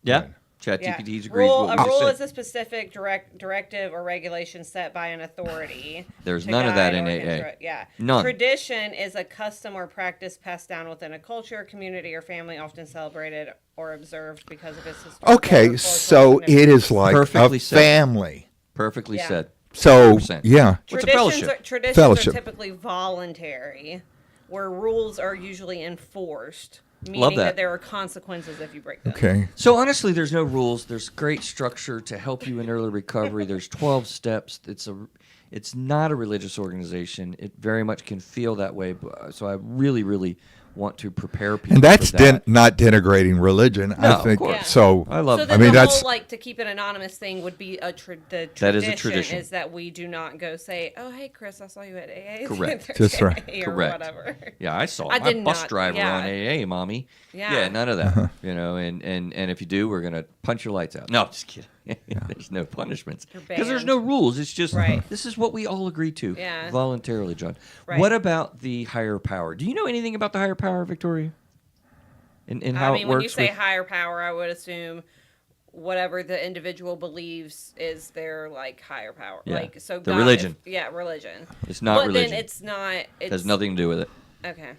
Yeah. Yeah. ChatGPT agrees Rule, with a what we rule said. is a specific directive or regulation set by an authority. There's to none of that guide in or AA. instruct- Yeah. None. Tradition is a custom or practice passed down within a culture, community, or family, often celebrated or observed because of its historical or Okay, cultural so it significance. is like Perfectly a said. family. Perfectly Yeah. said. So 100%. yeah, What's a Traditions fellowship? traditions Fellowship. are typically voluntary, where rules are usually enforced, meaning Love that. that there are consequences if you break them. okay. So honestly, there's no rules. There's great structure to help you in early recovery. There's 12 steps. It's not a religious organization. It very much can feel that way. So I really, really want to prepare people. And that's for that. not denigrating religion. No, I of think course. so. I love So that. then I mean, the that's whole, like, to keep it anonymous thing would be the That is a tradition tradition. is that we do not go say, "Oh, hey, Chris, I saw you at AA." Correct. That's right. Or Correct. whatever. Yeah, I saw I my did bus not- driver yeah. on AA, mommy. Yeah. None of that. You know, and if you do, we're gonna punch your lights out. No, just kidding. There's no punishments You're because there's banned. no rules. It's just Right. this is what we all agree to Yeah. voluntarily, John. Right. What about the higher power? Do you know anything about the higher power, Victoria? And how I mean, it when works you say with higher power, I would assume whatever the individual believes is their like higher power. Yeah. Like so, The God, religion. Religion. it's not but religion. then it's not. It has nothing to do with it. Okay.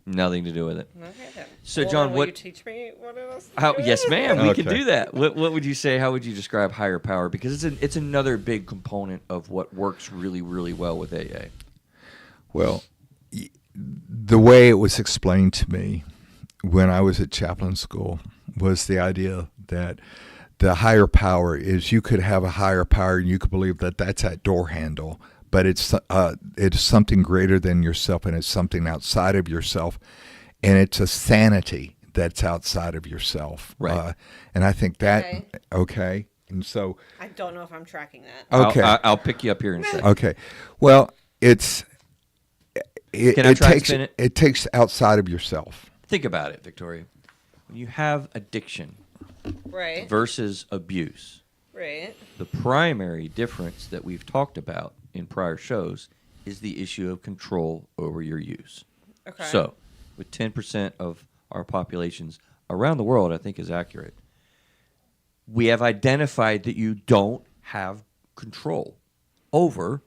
Nothing to do with it. Okay then. So, Well, John, then will what- you teach me what it is? How, yes, ma'am. We can Okay. do that. What would you say? How would you describe higher power? Because it's another big component of what works really, really well with AA. Well, the way it was explained to me when I was at chaplain school was the idea that the higher power is you could have a higher power and you could believe that that's that door handle, but it's something greater than yourself and it's something outside of yourself, and it's a sanity that's outside of yourself. Right. And I think that Okay. And so I don't know if I'm tracking that. okay. I'll pick you up here in a second. Okay. Well, it Can I try and takes spin it? it takes outside of yourself. Think about it, Victoria. When you have addiction Right. versus abuse, Right. the primary difference that we've talked about in prior shows is the issue of control over your use. Okay. So, with 10% of our populations around the world, I think is accurate, we have identified that you don't have control over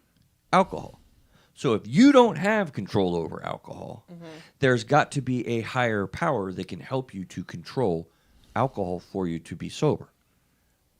alcohol. So if you don't have control over alcohol, there's got to be a higher power that can help you to control alcohol for you to be sober.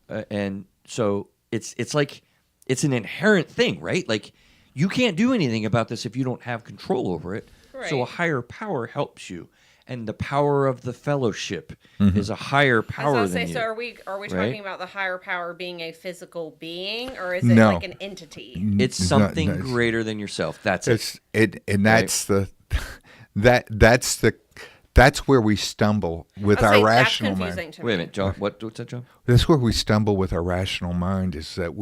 And so it's like it's an inherent thing, right? Like you can't do anything about this if you don't have control over it. So a Right. higher power helps you. And the power of the fellowship is a higher I was power gonna than say, you. so are we right? talking about the higher power being a physical being, or is it No. like an entity? It's No, something no, it's- greater than yourself. That's it. And that's that's where we stumble with I'll our say that's rational confusing mind. to Wait a me. minute, John. What's that, John? That's where we stumble with our rational mind. Is that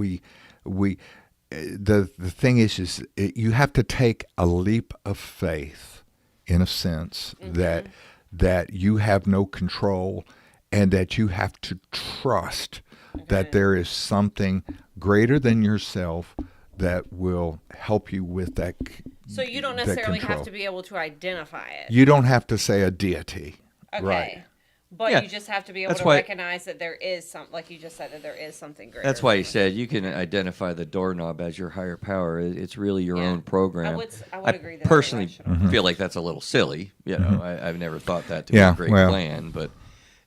the thing is you have to take a leap of faith, in a sense, that you have no control, and that you have to trust that there is something greater than yourself that will help you with that. So you don't that necessarily have control. to be able to identify it. You don't have to say a deity. Okay. Right. But Yeah. you just have to be able That's to why- recognize that there is like you just said, that there is something greater. That's why than he said you can identify the doorknob as your higher power. It's really your Yeah. own program. I would agree that personally that's feel like that's a little silly. You know, I've never thought that to be Yeah, a great well. plan, but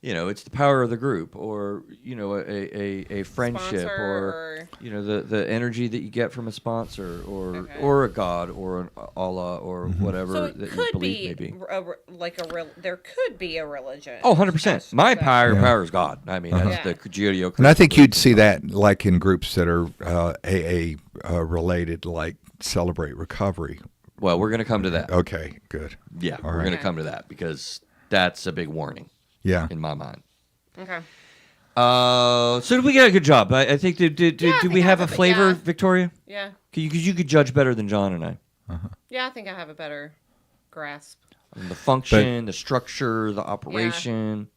you know, it's the power of the group, or you know, a friendship, Sponsor or you know, the energy that you get from a sponsor, or Okay. or a god, or an Allah, or whatever So it that you could believe be may be. there could be a religion. Oh, 100%. My So- higher Yeah. power is God. I mean, that's Yeah. the Judeo. And I think you'd see that like in groups that are AA related, like Celebrate Recovery. Well, we're going to come to that. Okay, good. Yeah, All we're right. going to come to that because that's a big warning Yeah. in my mind. Okay. So did we get a good job? I think did I do think we I have a have it, flavor, yeah. Victoria? Yeah. Because you could judge better than John and I. Yeah, I think I have a better grasp. The function, the structure, the operation.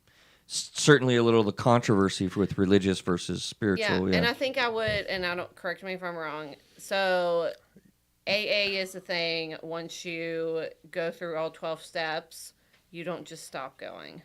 Certainly a little of the controversy with religious versus spiritual. Yeah, and I think I would, and I don't, correct me if I'm wrong. So, AA is the thing. Once you go through all 12 steps, you don't just stop going,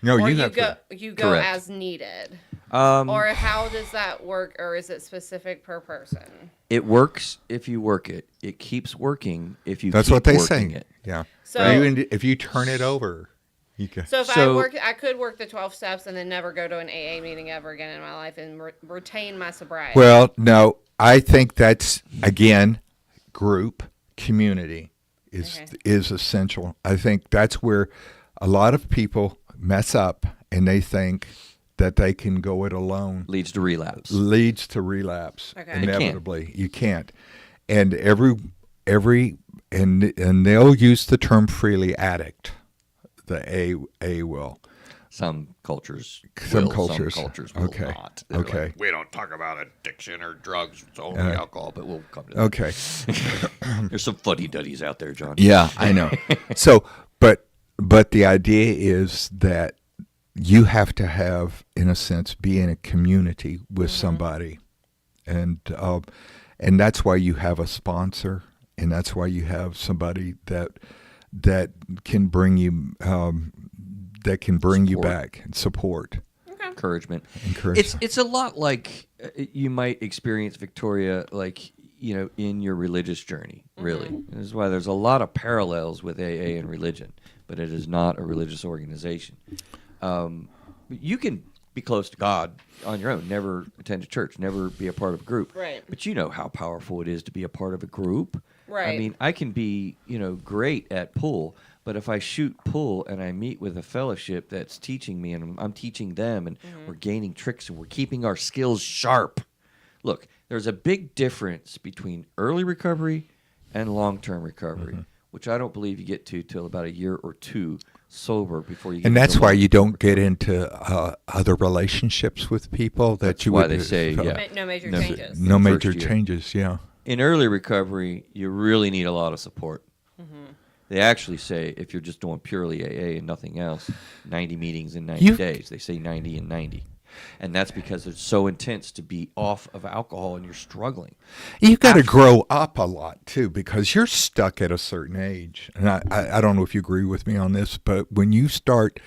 No, or you you have go to. you go Correct. as needed. Or Or how does that work, or is it specific per person? it works if you work it. It keeps working if you That's keep what they working say. it. Yeah. So- If you turn it over, you can. So if So- I could work the 12 steps and then never go to an AA meeting ever again in my life and retain my sobriety. Well, no, I think that's again, group community is essential. I think that's where a lot of people mess up, and they think that they can go it alone. Leads to relapse. Leads to relapse Okay. It can't. inevitably. You can't. And every and they'll use the term freely addict. The A will. Some cultures Some will, cultures. Some cultures will Okay. not. They're Okay. like, we don't talk about addiction or drugs. It's only alcohol, but we'll come to that. Okay. There's some fuddy-duddies out there, John. Yeah, I know. So, but the idea is that you have to have, in a sense, be in a community with somebody, and that's why you have a sponsor, and that's why you have somebody that can bring you you Support. back and support. Encouragement. Encouragement. It's a lot like you might experience, Victoria, like, in your religious journey, really. This is why there's a lot of parallels with AA and religion, but it is not a religious organization. You can be close to God on your own, never attend a church, never be a part of a group. Right. But you know how powerful it is to be a part of a group. I Right. mean, I can be, great at pool, but if I shoot pool and I meet with a fellowship that's teaching me and I'm teaching them and we're gaining tricks and we're keeping our skills sharp. Look, there's a big difference between early recovery and long-term recovery, which I don't believe you get to till about a year or two sober before you get And that's into why long- you don't get into other relationships with people that That's you why would they say, develop. yeah. No major No, changes. No First major year. changes. Yeah. In early recovery, you really need a lot of support. They actually say if you're just doing purely AA and nothing else, 90 meetings in 90 You- days. They say 90 and 90. And that's because it's so intense to be off of alcohol and you're struggling. You got to grow up a lot too, because you're stuck at a certain age. And I don't know if you agree with me on this, but when you start,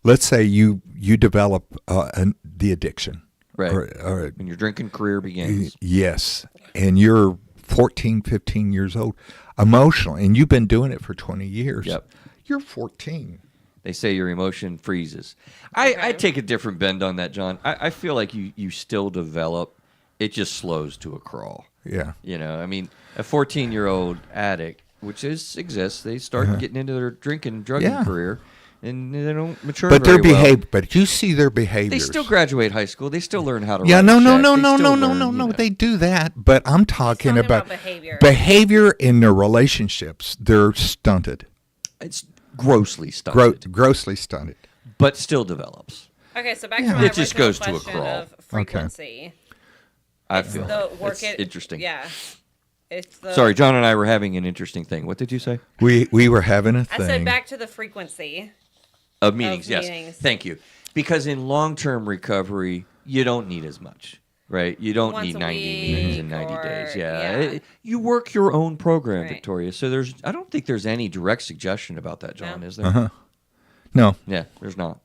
let's say you develop the addiction, Right. or When your drinking career begins. yes, and you're 14, 15 years old, emotionally, and you've been doing it for 20 years. Yep. You're 14. They say your emotion freezes. I Okay. take a different bend on that, John. I feel like you still develop. It just slows to a crawl. Yeah. I mean, a 14-year-old addict, which exists, they start getting into their drinking and drugging Yeah. career, and they don't mature But very their well. behavior, but you see their They behaviors. still graduate high school. They still learn how to Yeah, write no, a no, check. no, They no, still no, learn, no, no, you no. know. They do that, but I'm talking about behavior. Behavior in their relationships, they're stunted, It's grossly stunted, grossly stunted. but still develops. Okay, so back Yeah. to my It just original goes to a question crawl. of frequency. I It's feel the work it's it, interesting. Yeah. It's the, Sorry, John and I were having an interesting thing. What did you say? We were having a I thing. said back to the frequency. Of meetings, yes. meetings. Thank you. Because in long-term recovery, you don't need as much, right? You don't Once need a 90 meetings in week 90 or- days. yeah. You work your own program, Right. Victoria. So I don't think there's any direct suggestion about that, John, No. is there? Uh-huh. No, Yeah, there's not.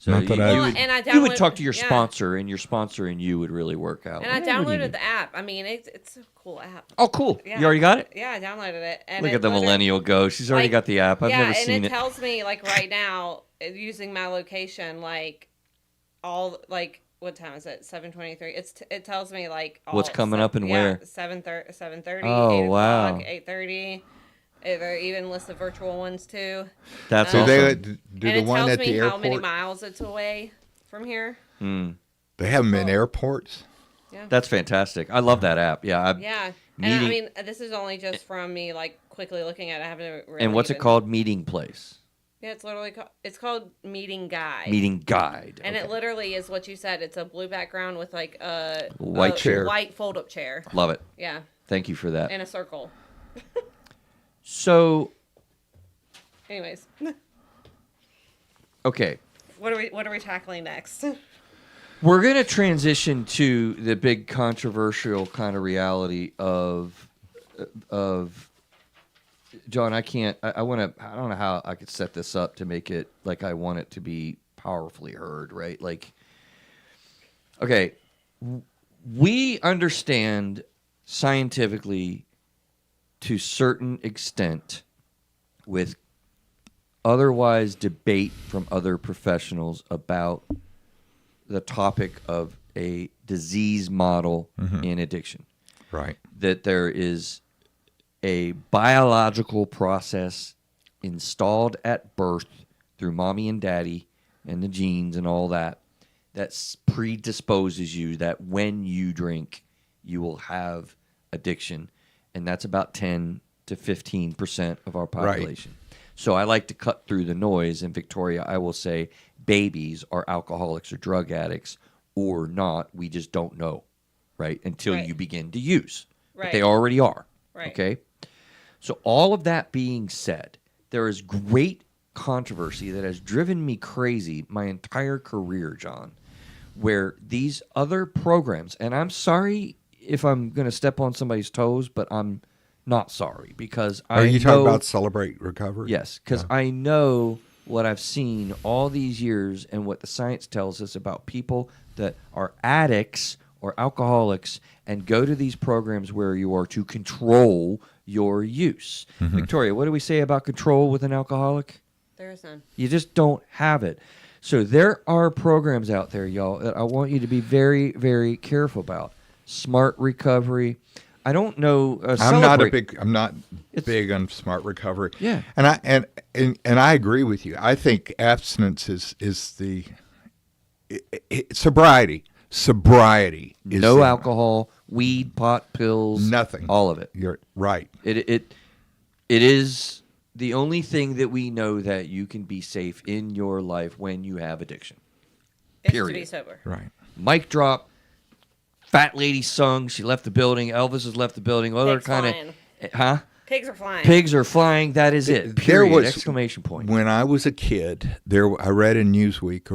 So Not that I- you, Well, would, and I you would download- talk to your yeah. sponsor, and your sponsor and you would really work out. And I Hey, what do you downloaded need? the app. I mean, it's a cool app. Oh, cool. Yeah. You already got it? Yeah, I downloaded it. And Look it at the literally- millennial go. She's already like, got the app. I've yeah, never and seen it it. tells me like right now using my location, like all like what time is it? 7:23. It tells me like all What's coming up and where? 7:30, 7:30, Oh, 8 wow. o'clock, 8:30. They even list the virtual ones too. That's do awesome. they do and the it one tells at me the how many airport? miles it's away from here. They have them in airports. That's fantastic. I love that app. Yeah. Yeah. And I Meeting- mean, this is only just from me like quickly looking at it. I haven't really And what's it even- called? Meeting place. Yeah, it's literally called Meeting Guide. Meeting guide. And Okay. it literally is what you said. It's a blue background with like a White chair. white fold-up chair. Love it. Yeah, Thank you for that. in a circle. So, Anyways, okay. what are we tackling next? We're going to transition to the big controversial kind of reality of John, I don't know how I could set this up to make it like I want it to be powerfully heard, right? Like, okay, we understand scientifically to certain extent with otherwise debate from other professionals about the topic of a disease model in addiction. Right. That there is a biological process installed at birth through mommy and daddy and the genes and all that predisposes you that when you drink, you will have addiction. And that's about 10 to 15% of our population. So I like to cut through the noise. In Victoria, I will say babies are alcoholics or drug addicts or not. We just don't know, right? Until Right. you begin to use. But Right. they already are. Right. Okay? So all of that being said, there is great controversy that has driven me crazy my entire career, John, where these other programs, and I'm sorry if I'm going to step on somebody's toes, but I'm not sorry because Are you talking about Celebrate Recovery? Yes, because I know what I've seen all these years and what the science tells us about people that are addicts or alcoholics and go to these programs where you are to control your use. Victoria, what do we say about control with an alcoholic? There is none. You just don't have it. So there are programs out there, y'all, that I want you to be very, very careful about. Smart Recovery. I don't know. I'm not big on smart recovery. Yeah. and I agree with you. I think abstinence is the sobriety. Sobriety is No the- alcohol, weed, pot, pills, Nothing. all of it. You're right. It is the only thing that we know that you can be safe in your life when you have addiction. It's Period. to be sober. Right. Mic drop. Fat lady sung. She left the building. Elvis has left the building. Other Pigs kind flying. of, huh? Pigs are flying. Pigs are flying. That is it. Period. Exclamation point. When I was a kid, I read in Newsweek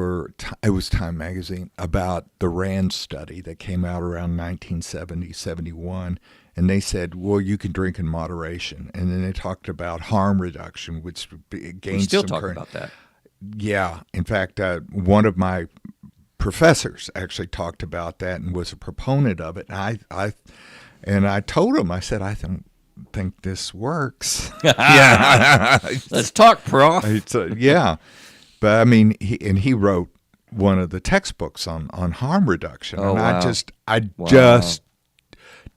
it was Time magazine about the RAND study that came out around 1970, 71, and they said, well, you can drink in moderation, and then they talked about harm reduction, which gained We still some talk current. about that. Yeah, in fact, one of my professors actually talked about that and was a proponent of it, and I told him, I said, I think this works. Yeah. Let's talk, prof. Yeah. But I mean, he wrote one of the textbooks on harm reduction. Oh, and wow. I just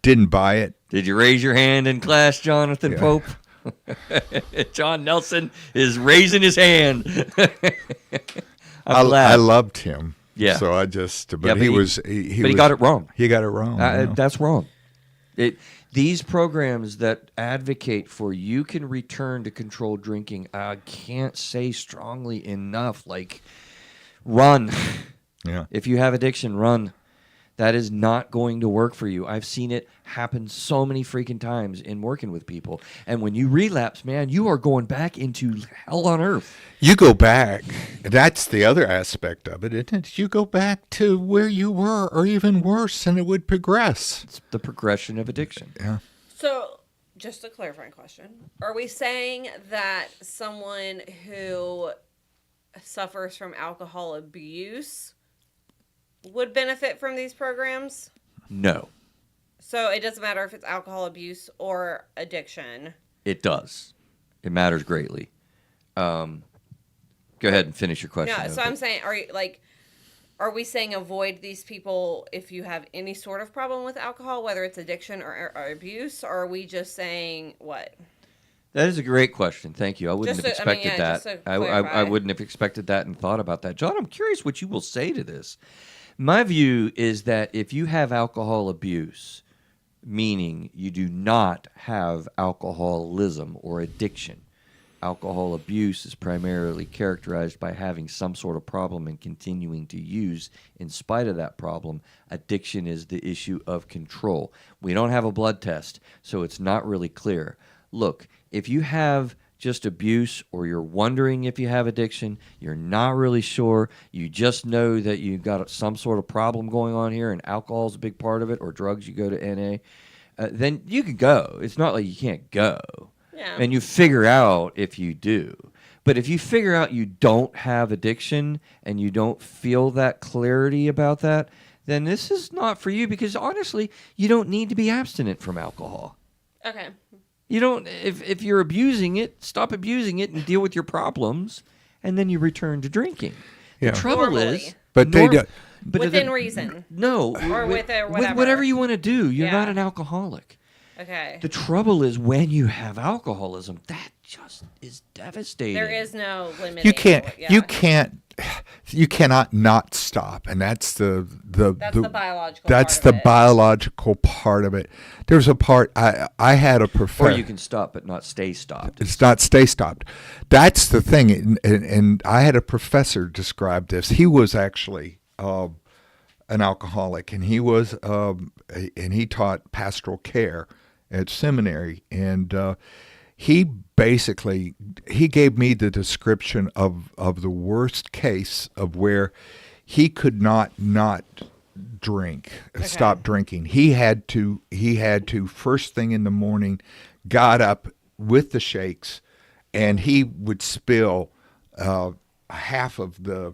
didn't buy it. Did you raise your hand in class, Jonathan Pope? John Nelson is raising his hand. I'm glad. I loved him. Yeah. So I just, but Yeah, but he he- was, but he got it wrong. He got it wrong. yeah. That's wrong. These programs that advocate for you can return to controlled drinking, I can't say strongly enough. Like, run. Yeah. If you have addiction, run. That is not going to work for you. I've seen it happen so many freaking times in working with people. And when you relapse, man, you are going back into hell on earth. You go back. That's the other aspect of it, isn't it? You go back to where you were, or even worse, and it would progress. It's the progression of addiction. Yeah. So, just a clarifying question. Are we saying that someone who suffers from alcohol abuse would benefit from these programs? No, So, it doesn't matter if it's alcohol abuse or addiction. it does. It matters greatly. Go ahead and finish your question. No, so I'm saying, are we saying avoid these people if you have any sort of problem with alcohol, whether it's addiction or abuse? Or are we just saying what? That is a great question. Thank you. I wouldn't have expected just that. to I clarify. wouldn't have expected that and thought about that. John, I'm curious what you will say to this. My view is that if you have alcohol abuse, meaning you do not have alcoholism or addiction, alcohol abuse is primarily characterized by having some sort of problem and continuing to use in spite of that problem. Addiction is the issue of control. We don't have a blood test, so it's not really clear. Look, if you have just abuse or you're wondering if you have addiction, you're not really sure, you just know that you've got some sort of problem going on here and alcohol is a big part of it, or drugs, you go to NA, then you can go. It's not like you can't go. Yeah. And you figure out if you do. But if you figure out you don't have addiction and you don't feel that clarity about that, then this is not for you, because honestly, you don't need to be abstinent from alcohol. Okay. You don't, if you're abusing it, stop abusing it and deal with your problems, and then you return to drinking. Yeah. The trouble Normally. is, But they don't. but Within reason. No, Or with whatever. whatever you want to do. You're Yeah. not an alcoholic. Okay. The trouble is when you have alcoholism, that just is devastating. There is no limit. You cannot not stop, and that's the biological. That's part the of it. biological part of it. There's a part I had a Or professor. you can stop but not stay stopped. It's not stay stopped. That's the thing, and I had a professor describe this. He was actually an alcoholic, and he taught pastoral care at seminary, and he gave me the description of the worst case of where he could not drink, stop drinking. He had to first thing in the morning, got up with the shakes, and he would spill half of the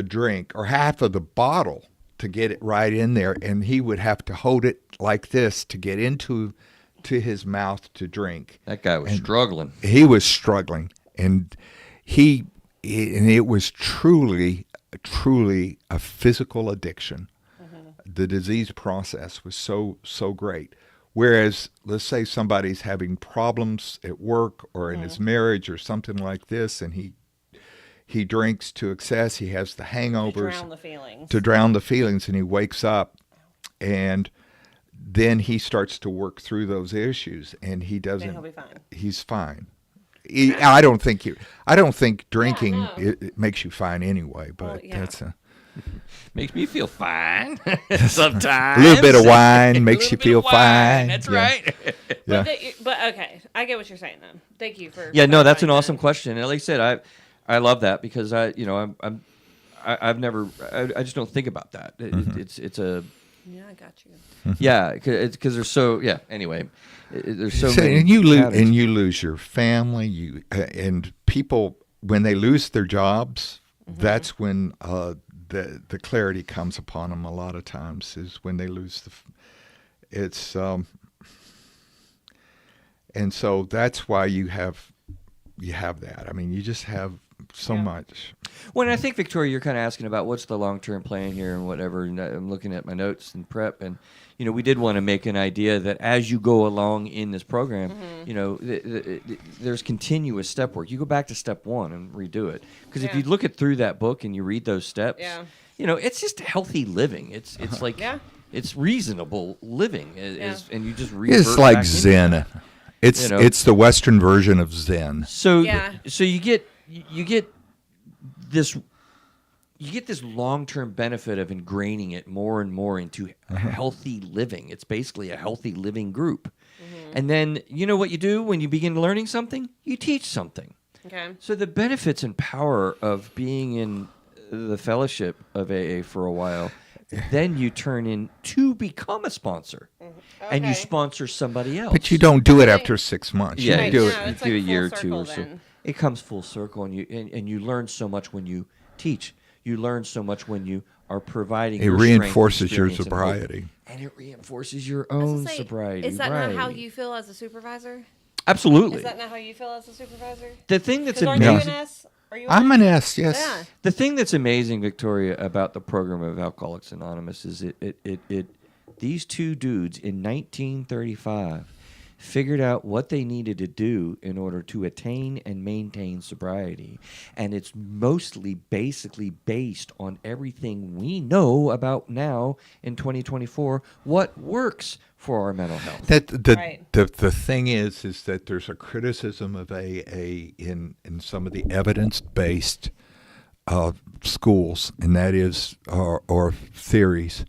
drink or half of the bottle to get it right in there, and he would have to hold it like this to get into his mouth to drink. That guy was struggling. He was struggling, and it was truly a physical addiction. The disease process was so great. Whereas, let's say somebody's having problems at work or in his marriage or something like this, and he drinks to excess, he has the hangovers to drown the feelings, and he wakes up, and then he starts to work through those issues, and he doesn't. Then he'll be fine. He's fine. I don't think drinking it makes you fine anyway, but that's Makes me feel fine sometimes. A little bit of wine makes you feel fine. That's right. Yeah. But okay, I get what you're saying then. Thank you for. Yeah, no, that's an clarifying awesome that. question. And like I said, I love that because I've never, I just don't think about that. It's a. Yeah, I got you. Yeah, because there's so anyway, there's so many and you patterns. lose your family, and people when they lose their jobs, that's when the clarity comes upon them. A lot of times is when they lose and so that's why you have that. I mean, you just have so much. Well, and I think, Victoria, you're kind of asking about what's the long-term plan here and whatever. And I'm looking at my notes and prep, and we did want to make an idea that as you go along in this program, there's continuous step work. You go back to step one and redo it, because if you look at through that book and you read those steps, it's just healthy living. It's like it's reasonable living, and you just revert It's like back into Zen. that. It's the Western version of Zen. So you get this long-term benefit of ingraining it more and more into healthy living. It's basically a healthy living group. And then you know what you do when you begin learning something? You teach something. Okay. So the benefits and power of being in the fellowship of AA for a while, then you turn in to become a sponsor. And you sponsor somebody else. But you don't do it after 6 months. Yeah, you do you it. it's do like a year or full two or circle so. then. It comes full circle, and you learn so much when you teach. You learn so much when you are providing. It your strength, reinforces your experience, and hope. sobriety. And it reinforces your I was own gonna say, sobriety. Is that not how right. you feel as a supervisor? Absolutely. Is that not how you feel as a supervisor? The thing that's 'Cause aren't you an amazing. S? Are you? I'm an S, yes. Yeah. The thing that's amazing, Victoria, about the program of Alcoholics Anonymous is these two dudes in 1935 figured out what they needed to do in order to attain and maintain sobriety. And it's basically based on everything we know about now in 2024, what works for our mental health. The thing is that there's a criticism of AA in some of the evidence-based schools, and that is or theories.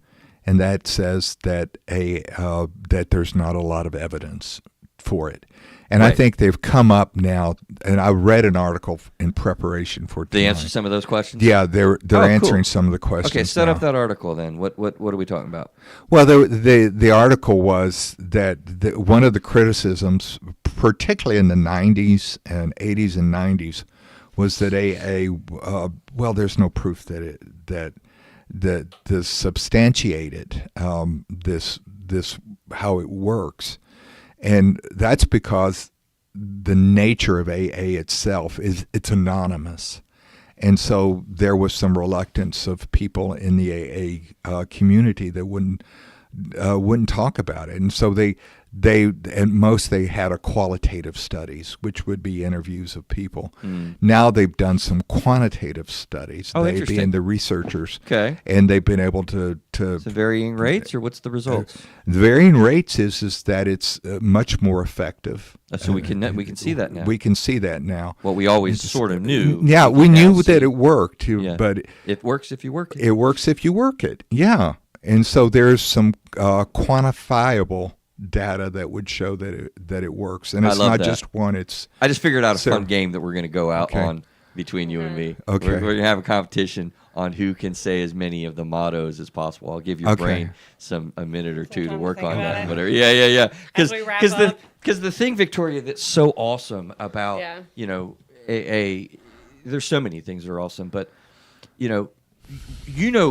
And that says that that there's not a lot of evidence for it. And I think they've come up now, and I read an article in preparation for tonight. They answer some of those questions? Yeah, they're answering cool. some of the questions. Okay, set now. up that article then. What are we talking about? Well, the article was that one of the criticisms, particularly in the 90s and 80s and 90s, was that well, there's no proof that this substantiated this how it works, and that's because the nature of AA itself is it's anonymous, and so there was some reluctance of people in the AA community that wouldn't talk about it, and so they had a qualitative studies, which would be interviews of people. Now they've done some quantitative studies. Oh, they interesting. being the researchers. Okay. And they've been able to The varying rates, or what's the results? the varying rates is that it's much more effective. So we can see that now. We can see that now. What we always sort of knew. Yeah, we can now knew that see. it worked, Yeah. but It works if you work it. it works if you work it. Yeah. And so there's some quantifiable data that would show that it works. And I it's love not that. just one, it's I just figured out a So- fun game that we're going to go out Okay. on between you and me. Okay. We're going to have a competition on who can say as many of the mottos as possible. I'll give your Okay. brain a minute or two to time to work think on about that. it. Whatever. Yeah. As we wrap the up. because the thing, Victoria, that's so awesome about Yeah. there's so many things that are awesome, but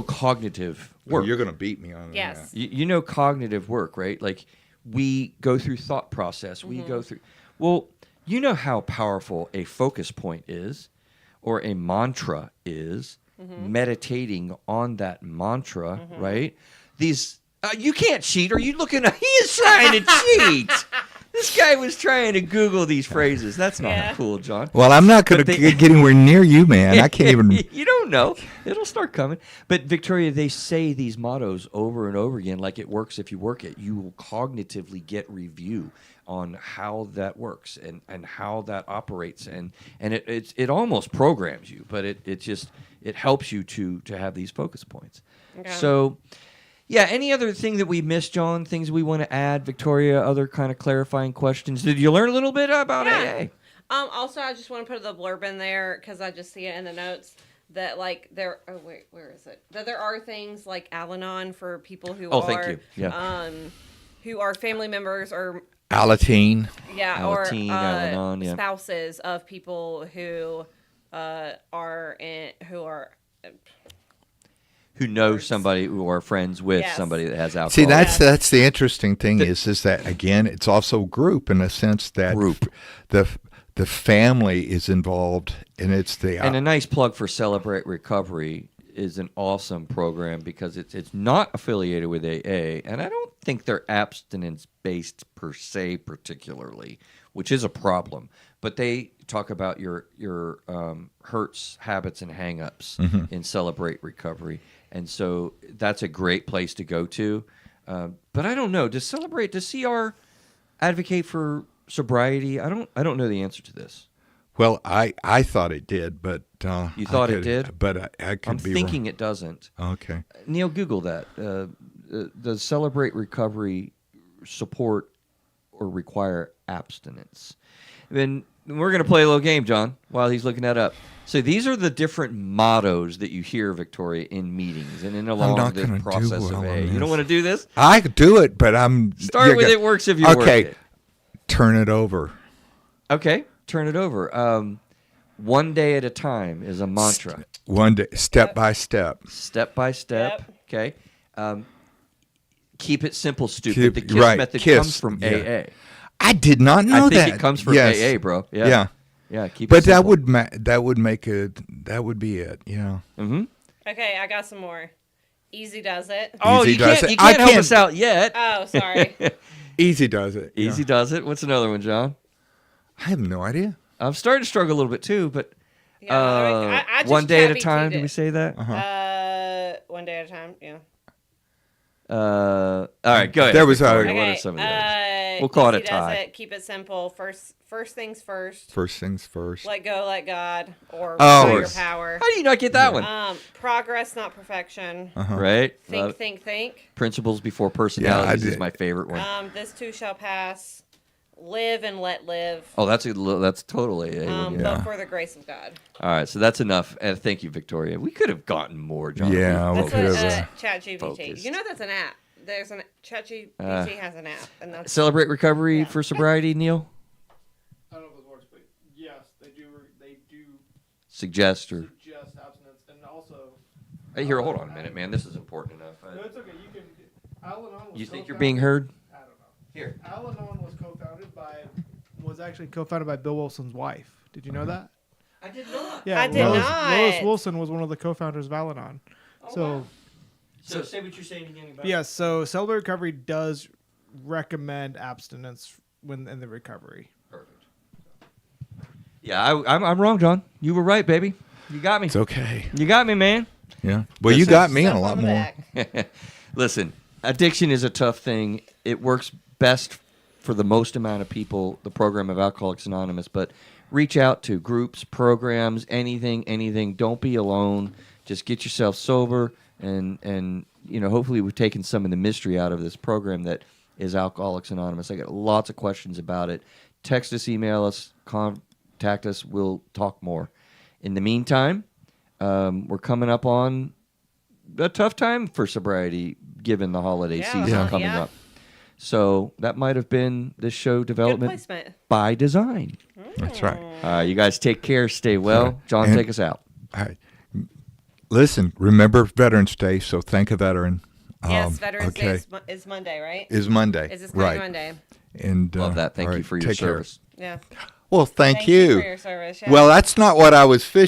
cognitive work. You're going to beat me on Yes. You know cognitive work, right? Like we go through thought process. We go through. Well, you know how powerful a focus point is, or a mantra is. Meditating on that mantra, right? These you can't cheat. Are you looking? He is trying to cheat. This guy was trying to Google these phrases. That's not Yeah. cool, John. Well, I'm not going to get anywhere near you, man. I can't even. You don't know. It'll start coming. But Victoria, they say these mottos over and over again, like it works if you work it. You will cognitively get review on how that works and how that operates, and it almost programs you, but it helps you to have these focus points. Okay. So. Yeah, any other thing that we missed, John? Things we want to add, Victoria? Other kind of clarifying questions? Did you learn a little bit about AA? Also, I just want to put the blurb in there because I just see it in the notes that where is it? That there are things like Al-Anon for people who Oh, are thank you. Yeah. who are family members or Alateen. Alateen, Al-Anon, yeah. spouses of people who Who know somebody who are friends with Yes. somebody that has alcohol? See, Yes. that's the interesting thing is that again, it's also group in a sense that Group. the family is involved, and it's the And a nice plug for Celebrate Recovery is an awesome program because it's not affiliated with AA, and I don't think they're abstinence based per se particularly, which is a problem. But they talk about your hurts, habits, and hang-ups in Celebrate Recovery, and so that's a great place to go to. But I don't know. Does CR advocate for sobriety? I don't know the answer to this. well, I thought it did, but You thought it did? but I could I'm be thinking it doesn't. wrong. Okay. Neil, Google that. Does Celebrate Recovery support or require abstinence? Then we're going to play a little game, John, while he's looking that up. So these are the different mottos that you hear, Victoria, in meetings and in along not the gonna do process well of on AA. You this. don't want to do this? I could do it, but Start with it works if you work Okay. it. Turn it over. Okay, turn it over. One day at a time is a mantra. One day, step by step. Step by step. Yep. Okay. Keep it simple, stupid. Keep- The KISS right, method KISS, comes from yeah. AA. I did not know I that. think it comes from Yes. AA, bro. Yeah. Yeah. Yeah, keep it But that simple. would make it. That would be it. Yeah. Mm-hmm. Okay, I got some more. Easy does it. Oh, Easy you does can't, it. you I can't help can't- us out yet. Oh, sorry. Easy does it. yeah. Easy does it. What's another one, John? I have no idea. I'm starting to struggle a little bit too, but Yeah, I just one day at a ChatGPT'd time. Did we it. say that? One day at a time. Yeah. All right, go ahead. There was a- Victoria. What Okay. are some of the others? We'll call it a easy does tie. it. Keep it simple. First things first. First things first. Let go, let God, or Oh. by your Course. power. How do you not get that one? Progress, not perfection. Right? Think. Principles before personalities is did. my favorite one. This too shall pass. Live and let live. Oh, that's totally a one. Yeah. But for the grace of God. All right, so that's enough. And thank you, Victoria. We could have gotten more, John. Yeah, That's what what could have, ChatGPT. focused. You know that's an app. There's an ChatGPT has an app, and that's Celebrate recovery Yeah. for sobriety, Neil? I don't know if it works, but yes, they do Suggest or... suggest abstinence, and also. Hey, here, hold on a minute, man. This is important enough. No, it's okay. You can. Al-Anon was You think you're co-founded- being heard? I don't know. Here. Al-Anon was actually co-founded by Bill Wilson's wife. Did you know that? I did not. Yeah, I did not. Lois Wilson was one of the co-founders of Al-Anon. Oh, So So say what you're saying again about... yes, so Celebrate Recovery does recommend abstinence when in the recovery. Yeah, I'm wrong, John. You were right, baby. You got me. It's okay. You got me, man. Yeah. Well, you got me and a Slap lot on the more. back. Listen, addiction is a tough thing. It works best for the most amount of people, the program of Alcoholics Anonymous, but reach out to groups, programs, anything. Don't be alone. Just get yourself sober, and hopefully we've taken some of the mystery out of this program that is Alcoholics Anonymous. I got lots of questions about it. Text us, email us, contact us. We'll talk more. In the meantime, we're coming up on a tough time for sobriety given the holiday season Yeah. coming Yeah. up. So that might have been this show Good development placement. by design. That's right. You guys take care. Stay well. Right. John, And- take us out. All right. Listen, remember Veterans Day, so thank a veteran. Yes, Veterans Day okay. is Monday, right? Is Monday. Is this coming right. Monday? And Love that. Thank all you right, for your take care. service. Yeah. Well, thank you you. for your service. Yeah. Well, that's not what I was fishing